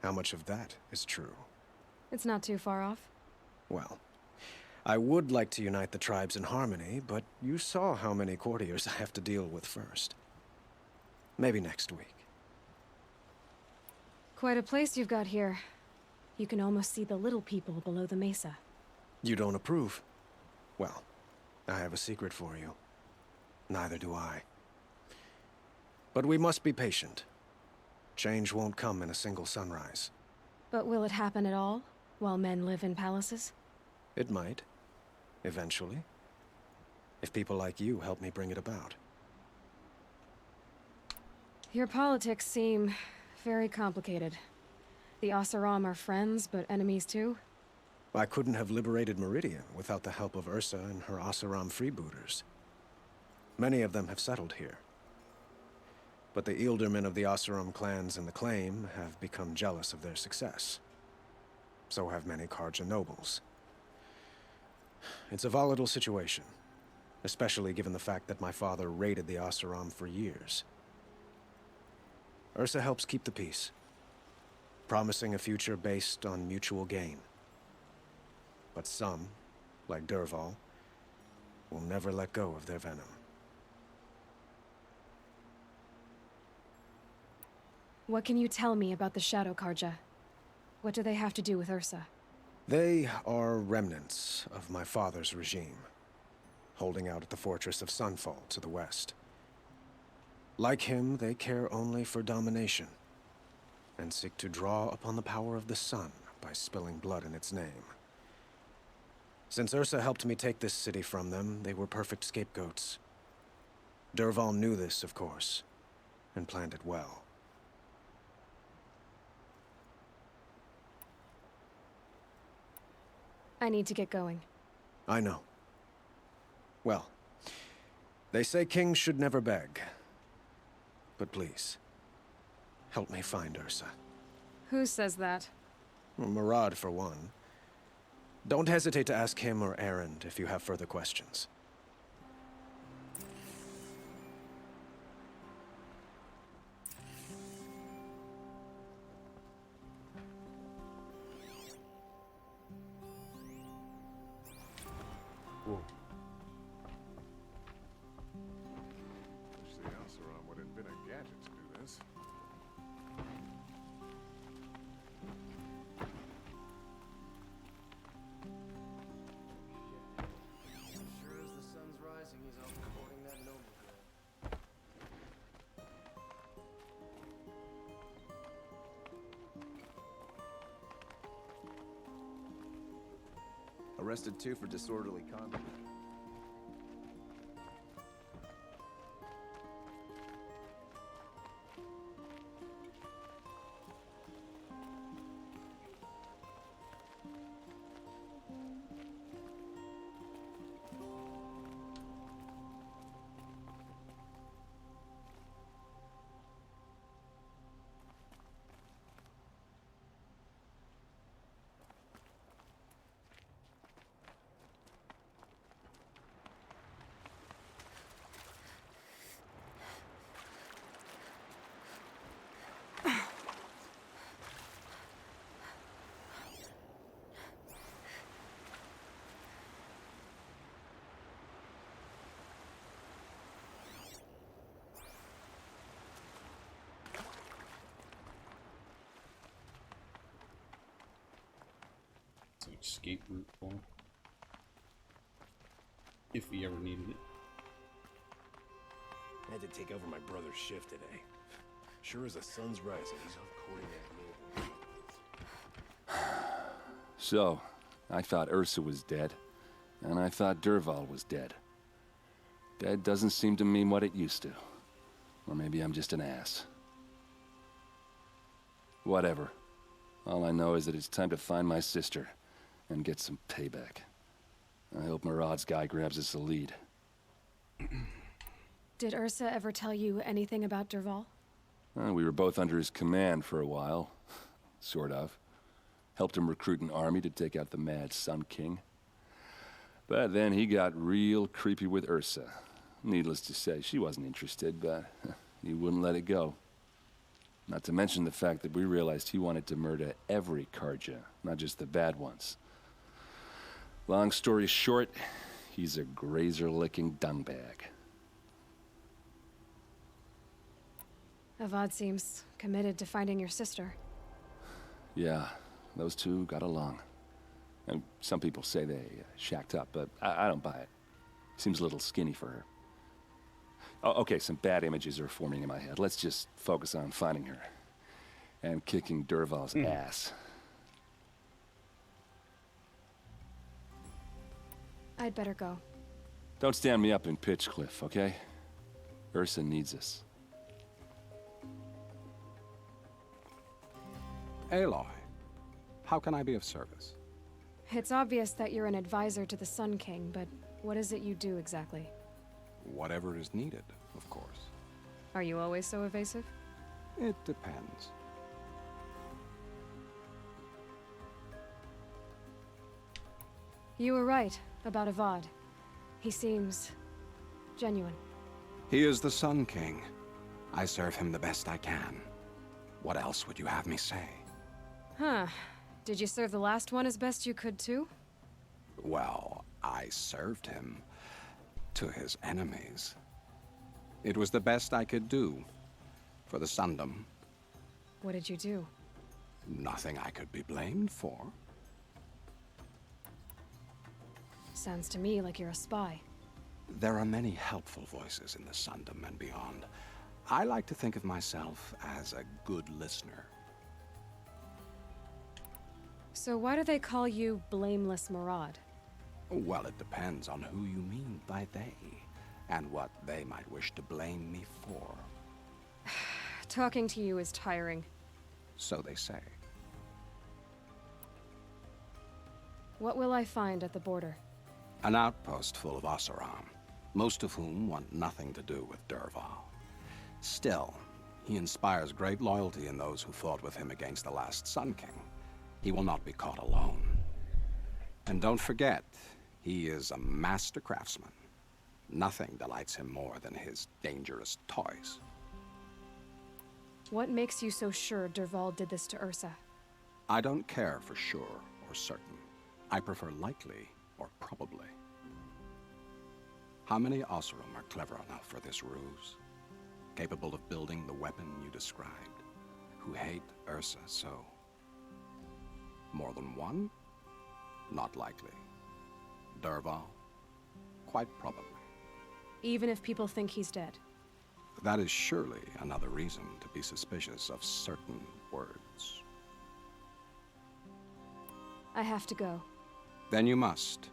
How much of that is true? It's not too far off. Well, I would like to unite the tribes in harmony, but you saw how many courtiers I have to deal with first. Maybe next week. Quite a place you've got here. You can almost see the little people below the mesa. You don't approve? Well, I have a secret for you. Neither do I. But we must be patient. Change won't come in a single sunrise. But will it happen at all, while men live in palaces? It might. Eventually. If people like you help me bring it about. Your politics seem very complicated. The Oseram are friends, but enemies too? I couldn't have liberated Meridian without the help of Ursa and her Oseram freebooters. Many of them have settled here. But the Ealdormen of the Oseram clans in the Claim have become jealous of their success. So have many Karja nobles. It's a volatile situation, especially given the fact that my father raided the Oseram for years. Ursa helps keep the peace, promising a future based on mutual gain. But some, like Dervahl, will never let go of their venom. What can you tell me about the Shadow Karja? What do they have to do with Ursa? They are remnants of my father's regime, holding out at the fortress of Sunfall to the west. Like him, they care only for domination, and seek to draw upon the power of the sun by spilling blood in its name. Since Ursa helped me take this city from them, they were perfect scapegoats. Dervahl knew this, of course, and planned it well. I need to get going. I know. Well, they say kings should never beg. But please, help me find Ursa. Who says that? Well, Murad, for one. Don't hesitate to ask him or Erend if you have further questions. Whoa. Wish the Oseram would invent a gadget to do this. arrested too for disorderly conduct. Some escape route for him. If we ever needed it. I had to take over my brother's shift today. Sure as the sun's rising, he's uncording at me. So, I thought Ursa was dead, and I thought Dervahl was dead. Dead doesn't seem to mean what it used to. Or maybe I'm just an ass. Whatever. All I know is that it's time to find my sister and get some payback. I hope Murad's guy grabs us a lead. Did Ursa ever tell you anything about Dervahl? We were both under his command for a while. Sort of. Helped him recruit an army to take out the mad Sun King. But then he got real creepy with Ursa. Needless to say, she wasn't interested, but he wouldn't let it go. Not to mention the fact that we realized he wanted to murder every Carja, not just the bad ones. Long story short, he's a grazer-licking dungbag. Avad seems committed to finding your sister. Yeah, those two got along. And some people say they shacked up, but I don't buy it. Seems a little skinny for her. Oh, okay, some bad images are forming in my head. Let's just focus on finding her. And kicking Dervahl's ass. I'd better go. Don't stand me up in Pitchcliff, okay? Ursa needs us. Aloy, how can I be of service? It's obvious that you're an advisor to the Sun King, but what is it you do exactly? Whatever is needed, of course. Are you always so evasive? It depends. You were right about Avad. He seems genuine. He is the Sun King. I serve him the best I can. What else would you have me say? Huh. Did you serve the last one as best you could too? Well, I served him to his enemies. It was the best I could do for the Sundom. What did you do? Nothing I could be blamed for. Sounds to me like you're a spy. There are many helpful voices in the Sundom and beyond. I like to think of myself as a good listener. So why do they call you Blameless Murad? Well, it depends on who you mean by they, and what they might wish to blame me for. Talking to you is tiring. So they say. What will I find at the border? An outpost full of Oseram, most of whom want nothing to do with Dervahl. Still, he inspires great loyalty in those who fought with him against the last Sun King. He will not be caught alone. And don't forget, he is a master craftsman. Nothing delights him more than his dangerous toys. What makes you so sure Dervahl did this to Ursa? I don't care for sure or certain. I prefer likely or probably. How many Oseram are clever enough for this ruse? Capable of building the weapon you described? Who hate Ursa so? More than one? Not likely. Dervahl? Quite probably. Even if people think he's dead? That is surely another reason to be suspicious of certain words. I have to go. Then you must.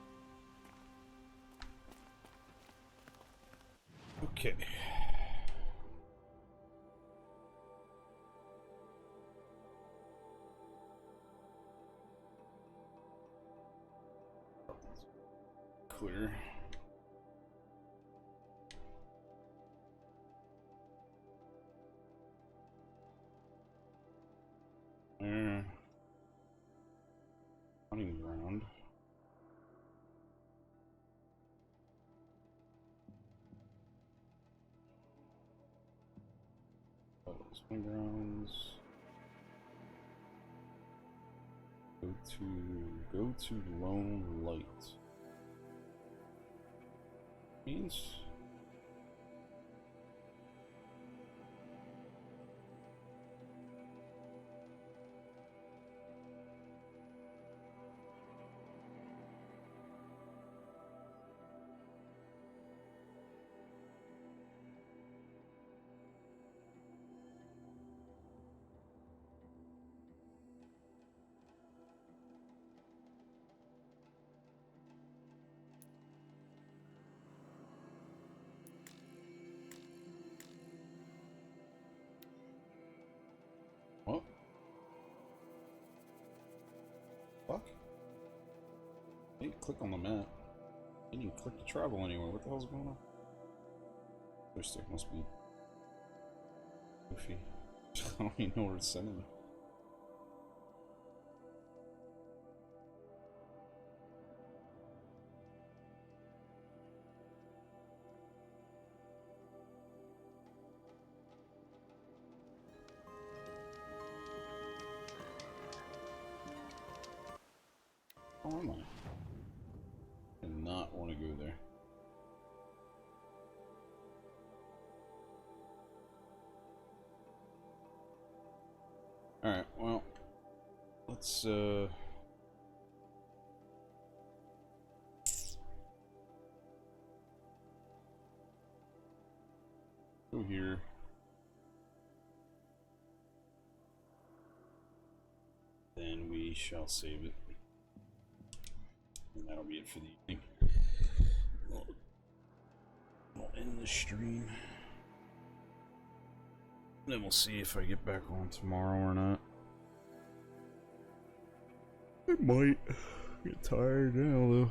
Okay. Clear. There. Hunting ground. Hunting grounds. Go to Lone Light. Means what? Fuck? I didn't click on the map. I didn't click to travel anywhere. What the hell's going on? Their stick must be goofy. I don't even know where it's sending me. How am I? I do not want to go there. Alright, well, let's go here. Then we shall save it. And that'll be it for the evening. We'll end the stream. Then we'll see if I get back on tomorrow or not. I might get tired now though.